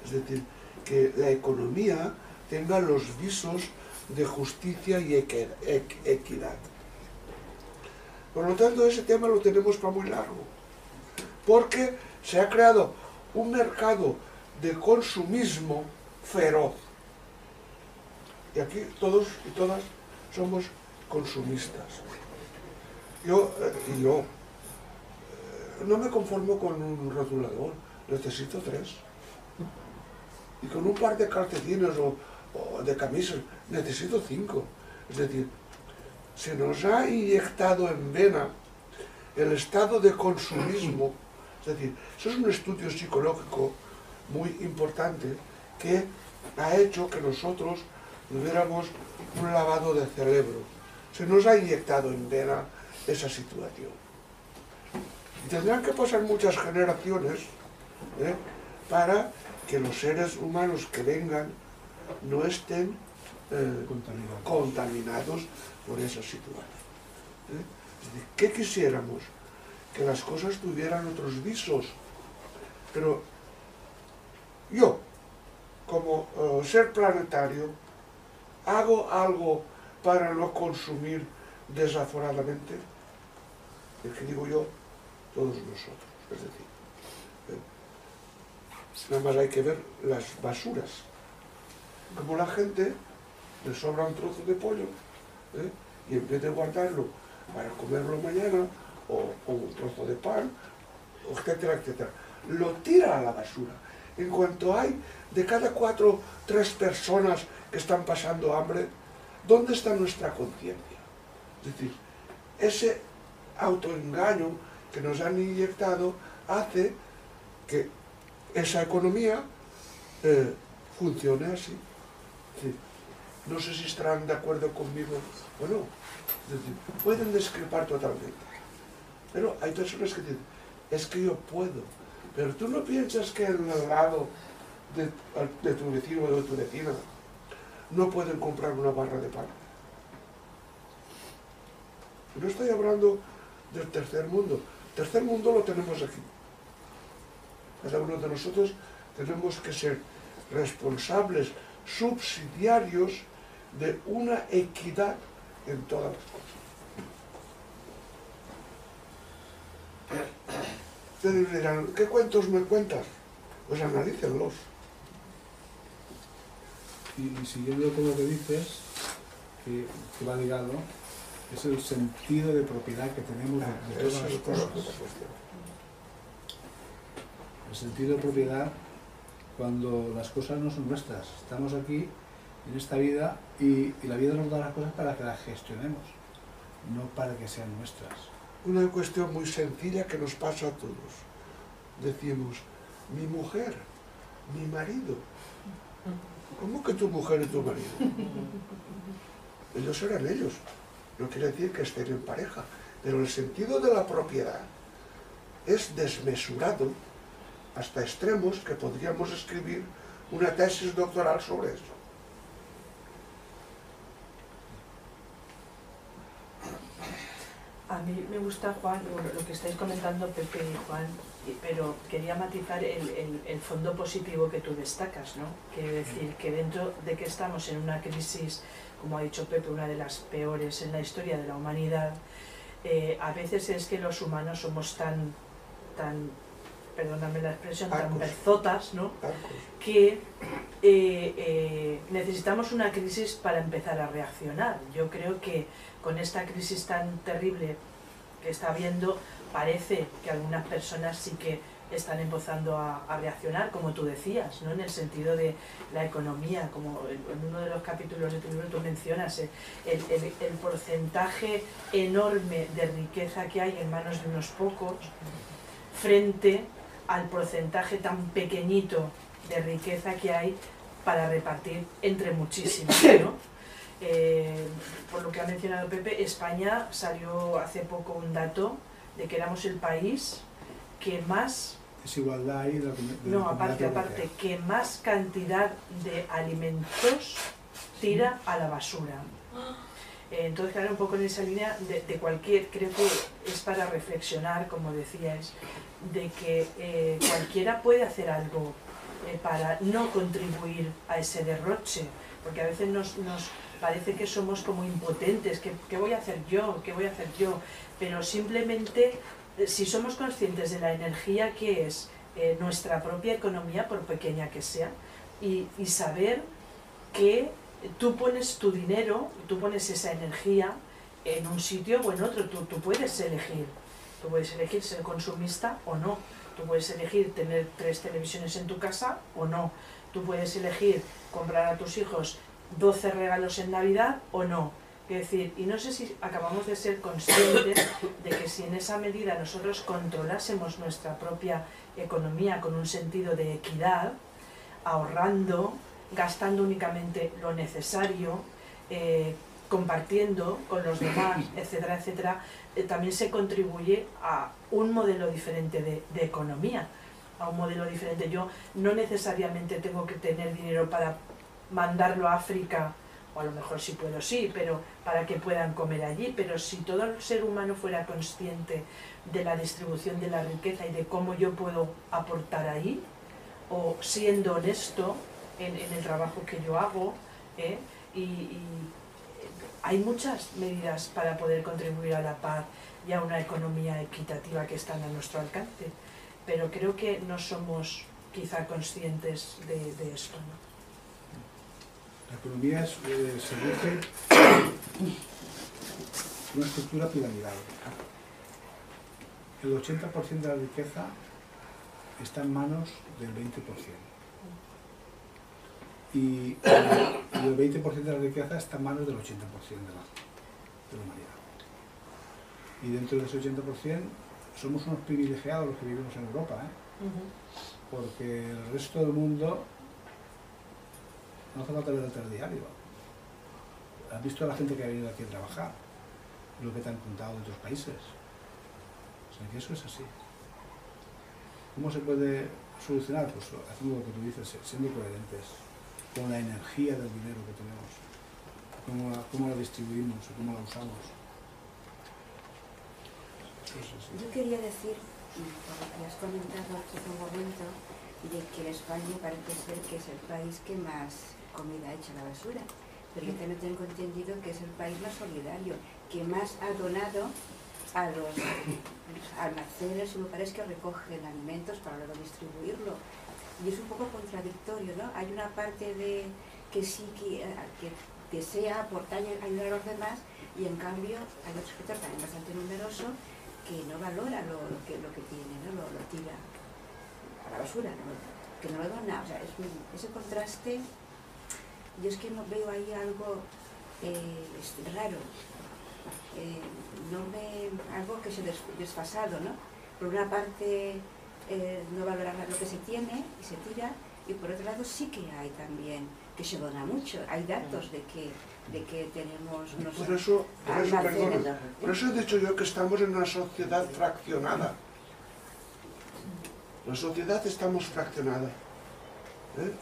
es decir, que la economía tenga los visos de justicia y equidad. Por lo tanto, ese tema lo tenemos para muy largo, porque se ha creado un mercado de consumismo feroz. Y aquí todos y todas somos consumistas. Yo no me conformo con un rotulador, necesito 3. Y con un par de calcetines o de camisas necesito 5. Es decir, se nos ha inyectado en vena el estado de consumismo. Es decir, eso es un estudio psicológico muy importante que ha hecho que nosotros tuviéramos un lavado de cerebro. Se nos ha inyectado en vena esa situación. Y tendrán que pasar muchas generaciones para que los seres humanos que vengan no estén contaminados por esa situación. Es decir, ¿qué quisiéramos? Que las cosas tuvieran otros visos. Pero yo, como ser planetario, hago algo para no consumir desaforadamente. Es que digo yo, todos nosotros. Es decir, nada más hay que ver las basuras. Como la gente le sobra un trozo de pollo y en vez de guardarlo para comerlo mañana o un trozo de pan, etcétera, etcétera, lo tira a la basura. En cuanto hay de cada 3 personas que están pasando hambre, ¿dónde está nuestra conciencia? Es decir, ese autoengaño que nos han inyectado hace que esa economía funcione así. Es decir, no sé si estarán de acuerdo conmigo o no. Es decir, pueden discrepar totalmente. Pero hay personas que dicen, es que yo puedo. Pero tú no piensas que en el lado de tu vecino o de tu vecina no pueden comprar una barra de pan. No estoy hablando del tercer mundo. El tercer mundo lo tenemos aquí. Cada uno de nosotros tenemos que ser responsables, subsidiarios de una equidad en todas las cosas. Ustedes dirán, ¿qué cuentos me cuentas? Pues analícenlos. Y siguiendo con lo que dices, que va ligado, es el sentido de propiedad que tenemos de todas las cosas. El sentido de propiedad cuando las cosas no son nuestras. Estamos aquí en esta vida y la vida nos da las cosas para que las gestionemos, no para que sean nuestras. Una cuestión muy sencilla que nos pasa a todos. Decimos, mi mujer, mi marido. ¿Cómo que tu mujer y tu marido? Ellos eran ellos. No quiere decir que estén en pareja. Pero el sentido de la propiedad es desmesurado hasta extremos que podríamos escribir una tesis doctoral sobre eso. A mí me gusta, Juan, lo que estáis comentando, Pepe y Juan, pero quería matizar el fondo positivo que tú destacas, ¿no? Quiero decir que dentro de que estamos en una crisis, como ha dicho Pepe, una de las peores en la historia de la humanidad, a veces es que los humanos somos tan perdóname la expresión, tan berzotas, ¿no? Que necesitamos una crisis para empezar a reaccionar. Yo creo que con esta crisis tan terrible que está habiendo, parece que algunas personas sí que están empezando a reaccionar, como tú decías, ¿no? En el sentido de la economía, como en uno de los capítulos de tu libro tú mencionas, el porcentaje enorme de riqueza que hay en manos de unos pocos frente al porcentaje tan pequeñito de riqueza que hay para repartir entre muchísimos, ¿no? Por lo que ha mencionado Pepe, España salió hace poco un dato de que éramos el país que más... Desigualdad ahí no, aparte, que más cantidad de alimentos tira a la basura. Entonces, claro, un poco en esa línea de cualquier, creo que es para reflexionar, como decíais, de que cualquiera puede hacer algo para no contribuir a ese derroche, porque a veces nos parece que somos como impotentes, ¿qué voy a hacer yo? ¿Qué voy a hacer yo? Pero simplemente, si somos conscientes de la energía que es nuestra propia economía, por pequeña que sea, y saber que tú pones tu dinero, tú pones esa energía en un sitio o en otro, tú puedes elegir. Tú puedes elegir ser consumista o no. Tú puedes elegir tener 3 televisiones en tu casa o no. Tú puedes elegir comprar a tus hijos 12 regalos en Navidad o no. Es decir, y no sé si acabamos de ser conscientes de que si en esa medida nosotros controlásemos nuestra propia economía con un sentido de equidad, ahorrando, gastando únicamente lo necesario, compartiendo con los demás, etcétera, etcétera, también se contribuye a un modelo diferente de economía, a un modelo diferente. Yo no necesariamente tengo que tener dinero para mandarlo a África, o a lo mejor sí puedo, sí, pero para que puedan comer allí, pero si todo el ser humano fuera consciente de la distribución de la riqueza y de cómo yo puedo aportar ahí, o siendo honesto en el trabajo que yo hago, y hay muchas medidas para poder contribuir a la paz y a una economía equitativa que están a nuestro alcance, pero creo que no somos quizá conscientes de esto, ¿no? La economía se rige una estructura piramidal. El 80% de la riqueza está en manos del 20%. Y el 20% de la riqueza está en manos del 80% de la humanidad. Y dentro de ese 80% somos unos privilegiados los que vivimos en Europa, porque el resto del mundo no hace falta ver el telediario. ¿Has visto a la gente que ha venido aquí a trabajar? Lo que te han contado de otros países. O sea, que eso es así. ¿Cómo se puede solucionar? Pues haciendo lo que tú dices, siendo coherentes con la energía del dinero que tenemos, cómo la distribuimos y cómo la usamos. Yo quería decir, por lo que has comentado hace un momento, de que España parece ser que es el país que más comida echa a la basura. pero yo también tengo entendido que es el país más solidario, que más ha donado a los almacenes y lugares que recogen alimentos para luego distribuirlo. Y es un poco contradictorio, ¿no? Hay una parte de que sí que desea aportar y ayudar a los demás, y en cambio hay otro sector también bastante numeroso que no valora lo que tiene, ¿no? Lo tira a la basura, ¿no? Que no lo dona. O sea, ese contraste, yo es que no veo ahí algo raro, algo que se desfasado, ¿no? Por una parte no valorar lo que se tiene y se tira, y por otro lado sí que hay también que se dona mucho. Hay datos de que tenemos unos almacenes. Por eso he dicho yo que estamos en una sociedad fraccionada. La sociedad estamos fraccionada.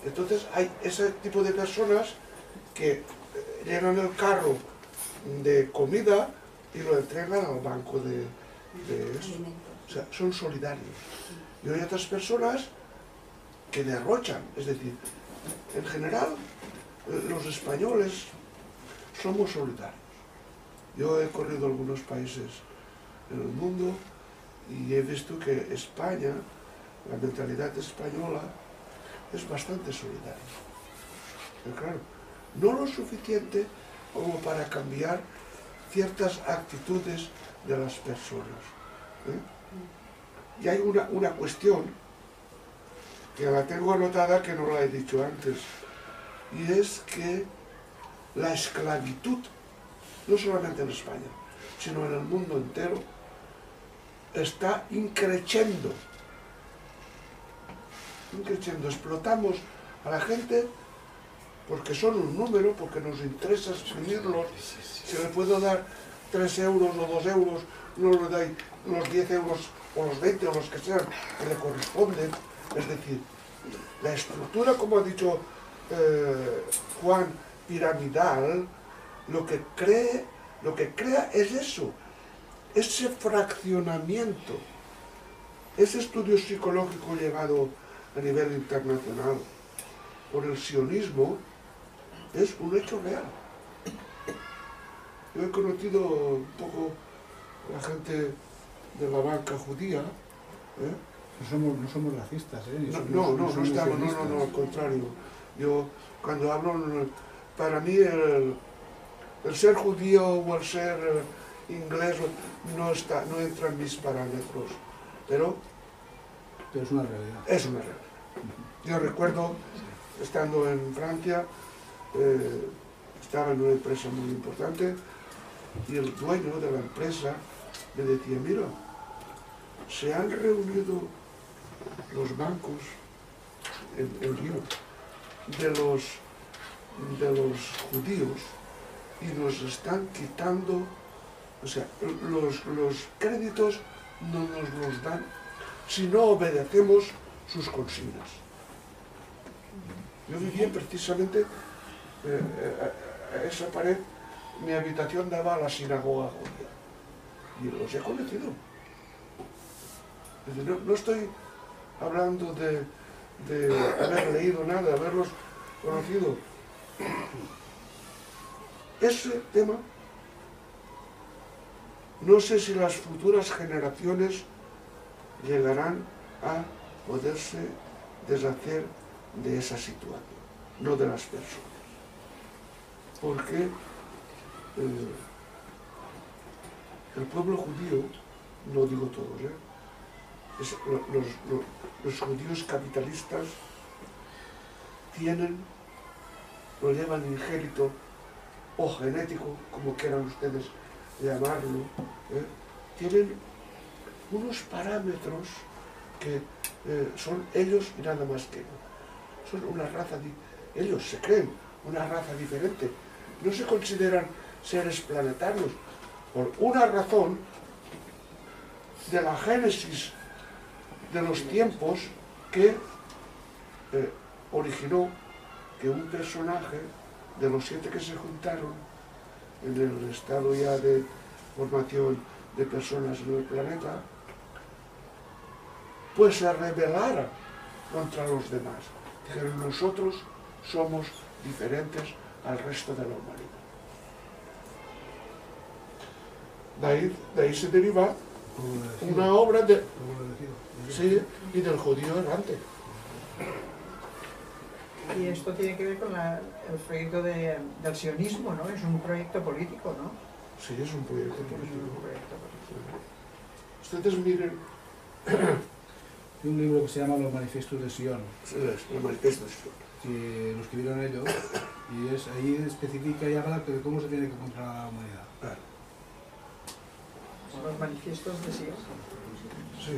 Entonces hay ese tipo de personas que llenan el carro de comida y lo entregan al banco de eso. O sea, son solidarios. Y hay otras personas que derrochan. Es decir, en general, los españoles somos solidarios. Yo he corrido algunos países en el mundo y he visto que España, la mentalidad española, es bastante solidaria. Pero claro, no lo suficiente como para cambiar ciertas actitudes de las personas. Y hay una cuestión que la tengo anotada que no la he dicho antes, y es que la esclavitud, no solamente en España, sino en el mundo entero, está increciendo. Explotamos a la gente porque son un número, porque nos interesa exprimirlos. Si le puedo dar 3 euros o 2 euros, no le doy los 10 euros o los 20 o los que sean que le corresponden. Es decir, la estructura, como ha dicho Juan, piramidal, lo que crea es eso, ese fraccionamiento. Ese estudio psicológico llevado a nivel internacional por el sionismo es un hecho real. Yo he conocido un poco a la gente de la banca judía. No somos racistas, No estamos, al contrario. Yo, cuando hablo, para mí el ser judío o el ser inglés no entra en mis parámetros, pero es una realidad. Es una realidad. Yo recuerdo, estando en Francia, estaba en una empresa muy importante y el dueño de la empresa me decía, mira, se han reunido los bancos en Lyon de los judíos y nos están quitando, o sea, los créditos no nos los dan si no obedecemos sus consignas. Yo vivía precisamente a esa pared, mi habitación daba a la sinagoga judía y los he conocido. Es decir, no estoy hablando de haber leído nada, haberlos conocido. Ese tema, no sé si las futuras generaciones llegarán a poderse deshacer de esa situación, no de las personas. Porque el pueblo judío, no digo todos, los judíos capitalistas lo llevan ingénito o genético, como quieran ustedes llamarlo, tienen unos parámetros que son ellos y nada más que ellos. Son una raza, ellos se creen una raza diferente, no se consideran seres planetarios, por una razón de la génesis de los tiempos que originó que un personaje de los 7 que se juntaron en el estado ya de formación de personas en el planeta, pues se rebelara contra los demás. Dijeron, nosotros somos diferentes al resto de la humanidad. De ahí se deriva una obra de, sí, y del judío errante. Y esto tiene que ver con el proyecto del sionismo, ¿no? Es un proyecto político, ¿no? Sí, es un proyecto Es político. un proyecto político. Ustedes miren Hay un libro que se llama Los Manifiestos de Sion, el manifiesto de Sion. que lo escribieron ellos, y ahí especifica y habla de cómo se tiene que controlar la humanidad. Claro, Los manifiestos de Sion. sí.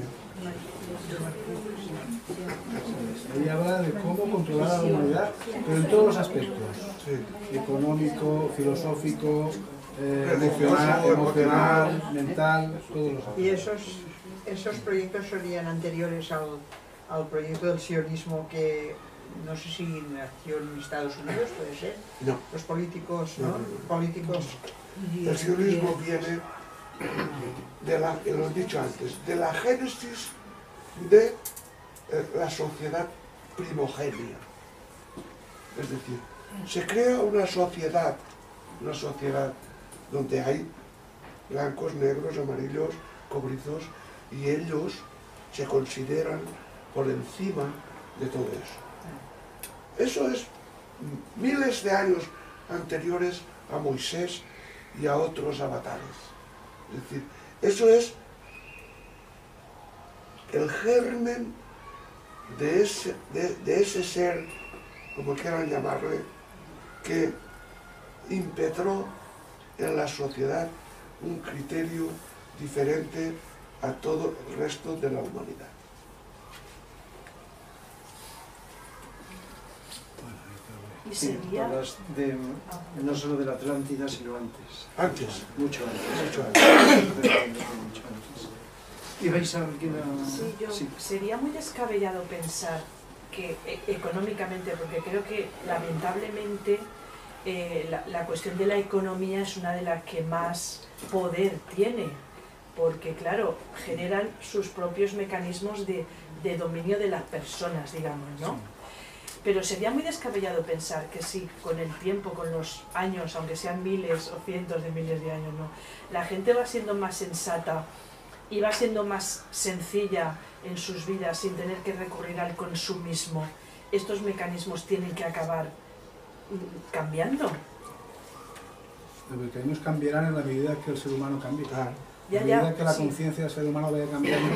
Ahí habla de cómo controlar a la humanidad, pero en todos los aspectos, Sí. económico, filosófico, emocional, mental, todos los aspectos. Y esos proyectos serían anteriores al proyecto del sionismo que no sé si nació en Estados Unidos, puede ser. No. Los políticos, ¿no? No, no, no. Políticos. El sionismo viene de la, que lo he dicho antes, de la génesis de la sociedad primogénea. Es decir, se crea una sociedad donde hay blancos, negros, amarillos, cobrizos, y ellos se consideran por encima de todo eso. Eso es miles de años anteriores a Moisés y a otros avatares. Es decir, eso es el germen de ese ser, como quieran llamarle, que impetró en la sociedad un criterio diferente a todo el resto de la humanidad. Y Sí, sería... hablas no solo de la Atlántida, sino antes. Antes. Mucho antes. Mucho antes. Mucho antes. ¿Y veis a alguien Sí, sería muy descabellado pensar que económicamente, porque creo que lamentablemente la cuestión de la economía es una de las que más poder tiene, porque claro, generan sus propios mecanismos de dominio de las personas, digamos, ¿no? Sí. Pero sería muy descabellado pensar que si con el tiempo, con los años, aunque sean miles o cientos de miles de años, ¿no?, la gente va siendo más sensata y va siendo más sencilla en sus vidas sin tener que recurrir al consumismo, estos mecanismos tienen que acabar cambiando. Los mecanismos cambiarán en la medida que el ser humano cambie. Claro. En la medida que la sí. conciencia del ser humano vaya cambiando.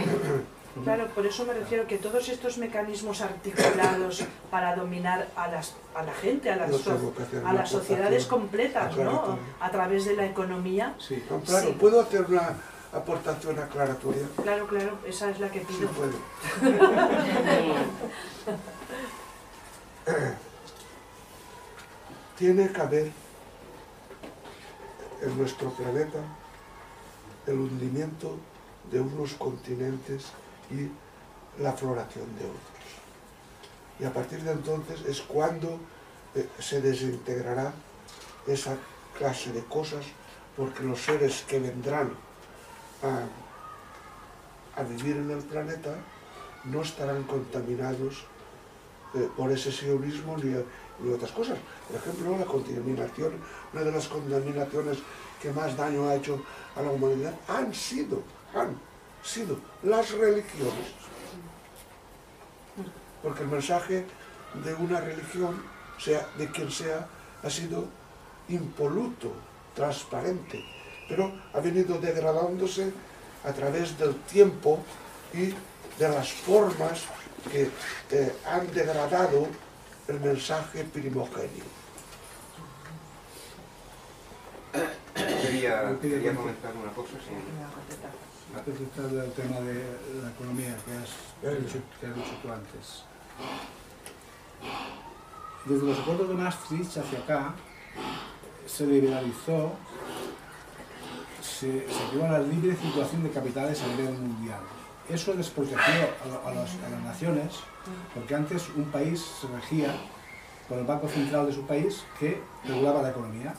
Claro, por eso me refiero que todos estos mecanismos articulados para dominar a la gente, a las sociedades completas, ¿no?, a través de la economía. Sí. No, claro, Sí. ¿puedo hacer una aportación aclaratoria? Claro, claro, esa es la que Sí, pido. puedo. Tiene que haber en nuestro planeta el hundimiento de unos continentes y la floración de otros. Y a partir de entonces es cuando se desintegrará esa clase de cosas, porque los seres que vendrán a vivir en el planeta no estarán contaminados por ese sionismo ni otras cosas. Por ejemplo, la contaminación, una de las contaminaciones que más daño ha hecho a la humanidad han sido las religiones. Porque el mensaje de una religión, sea de quien sea, ha sido impoluto, transparente, pero ha venido degradándose a través del tiempo y de las formas que han degradado el mensaje primogéneo. Quería comentar una cosa. Sí. Respecto del tema de la economía que has dicho tú antes. Desde los acuerdos de Maastricht hacia acá se liberalizó, se creó la libre circulación de capitales a nivel mundial. Eso desprotegió a las naciones, porque antes un país se regía por el Banco Central de su país, que regulaba la economía.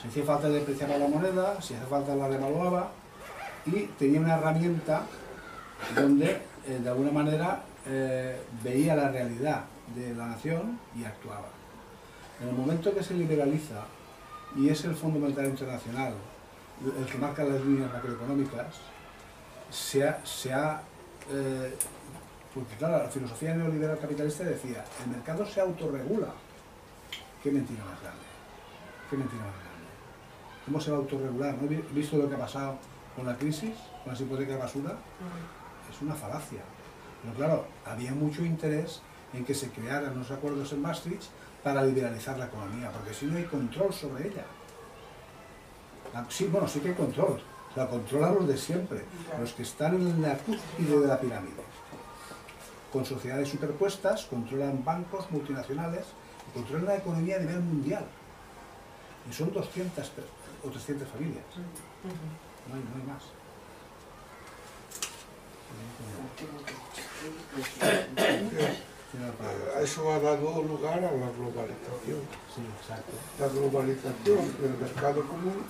Si hacía falta depreciaba la moneda, si hacía falta la revaluaba, y tenía una herramienta donde de alguna manera veía la realidad de la nación y actuaba. En el momento que se liberaliza, y es el Fondo Monetario Internacional el que marca las líneas macroeconómicas, porque claro, la filosofía neoliberal capitalista decía, el mercado se autorregula. Qué mentira más grande. Qué mentira más grande. ¿Cómo se va a autorregular? ¿No he visto lo que ha pasado con la crisis, con las hipotecas basura? Es una falacia. Pero claro, había mucho interés en que se crearan los acuerdos en Maastricht para liberalizar la economía, porque si no hay control sobre ella. Sí, bueno, sí que hay control. La controlan los de siempre, los que están en la cúspide de la pirámide. Con sociedades superpuestas, controlan bancos multinacionales, y controlan la economía a nivel mundial. Y son 200 o 300 familias. No hay más. Eso ha dado lugar a la globalización. Sí, exacto. La globalización del mercado común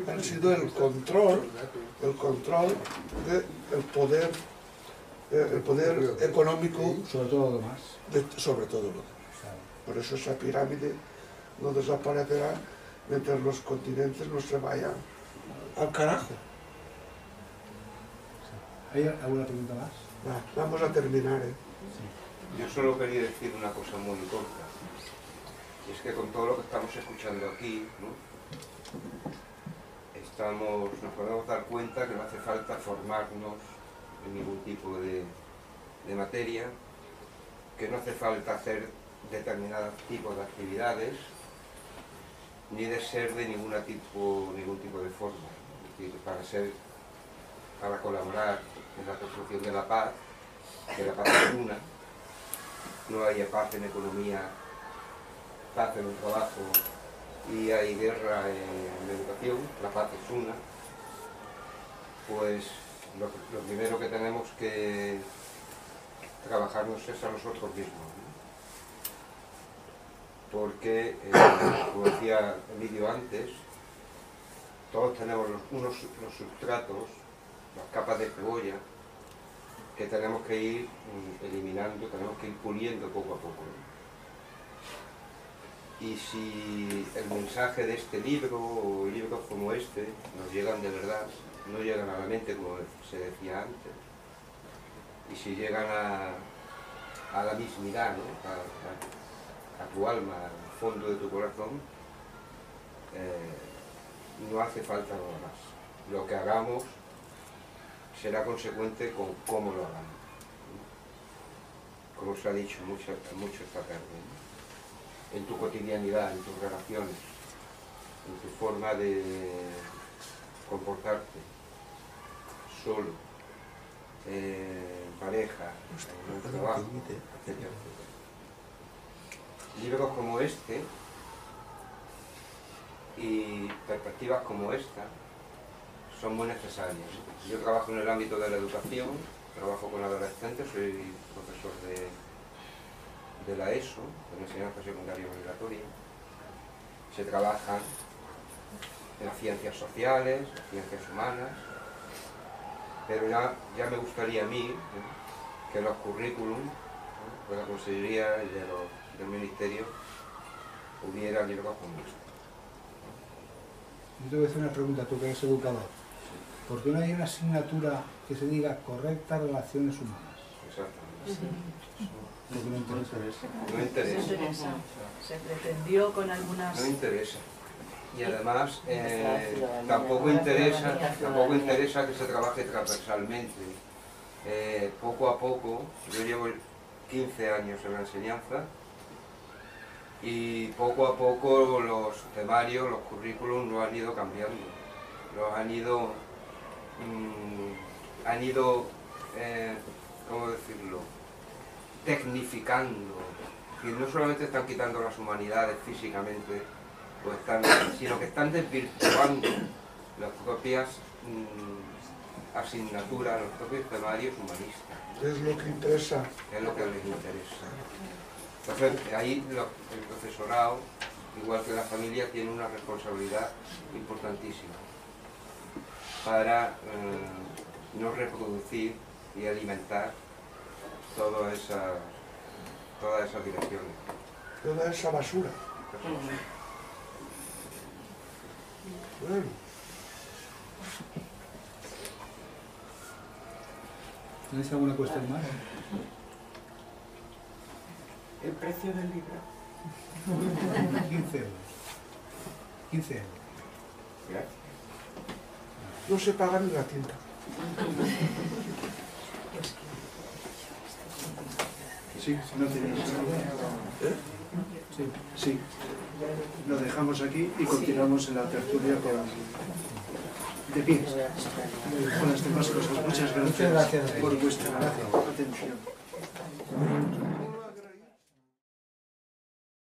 ha sido el control del poder, el poder económico Sobre todo lo demás. sobre todo lo demás. Por eso esa pirámide no desaparecerá mientras los continentes no se vayan al carajo. ¿Hay alguna pregunta más? Vamos a terminar, ¿eh? Yo solo quería decir una cosa muy corta. Y es que con todo lo que estamos escuchando aquí, ¿no? Nos podemos dar cuenta que no hace falta formarnos en ningún tipo de materia, que no hace falta hacer determinados tipos de actividades, ni de ser de ningún tipo de forma. Es decir, para colaborar en la construcción de la paz, que la paz es una, no hay paz en economía, paz en el trabajo y hay guerra en la educación, la paz es una, pues lo primero que tenemos que trabajarnos es a nosotros mismos, ¿no? Porque, como decía Emilio antes, todos tenemos los substratos, las capas de cebolla, que tenemos que ir eliminando, tenemos que ir puliendo poco a poco, ¿no? Y si el mensaje de este libro o libros como este nos llegan de verdad, no llegan a la mente como se decía antes, y si llegan a la mismidad, ¿no? a tu alma, al fondo de tu corazón, no hace falta nada más. Lo que hagamos será consecuente con cómo lo hagamos, ¿no? Como se ha dicho mucho esta tarde, ¿no? En tu cotidianidad, en tus relaciones, en tu forma de comportarte, solo, en pareja, en el trabajo, etc. Libros como este y perspectivas como esta son muy necesarias. Yo trabajo en el ámbito de la educación, trabajo con adolescentes, soy profesor de la ESO, de la enseñanza secundaria obligatoria. Se trabajan en las ciencias sociales, las ciencias humanas, pero ya me gustaría a mí que los currículum de la Consellería y del Ministerio hubiera libros como este. Yo te voy a hacer una pregunta, tú que eres educador. ¿Por qué no hay una asignatura que se diga correctas relaciones humanas? Exactamente. Porque no interesa. No interesa. Se pretendió con algunas... No interesa. Y además tampoco interesa que se trabaje transversalmente. Poco a poco, yo llevo 15 años en la enseñanza y poco a poco los temarios, los currículums lo han ido cambiando, los han ido ¿cómo decirlo?, tecnificando. Y no solamente están quitando las humanidades físicamente, sino que están desvirtuando las propias asignaturas, los propios temarios humanistas. Es lo que interesa. Es lo que les interesa. Entonces, ahí el profesorado, igual que la familia, tiene una responsabilidad importantísima para no reproducir y alimentar todas esas direcciones. toda esa basura. Bueno. ¿Tenéis alguna cuestión más? El precio del libro. 15 euros. 15 euros. No se paga ni la tienda. Sí, no tenéis. Sí. Sí. Lo dejamos aquí y continuamos en la tertulia con... de pie. Con las demás cosas. Muchas gracias, Muchas gracias. por vuestra atención.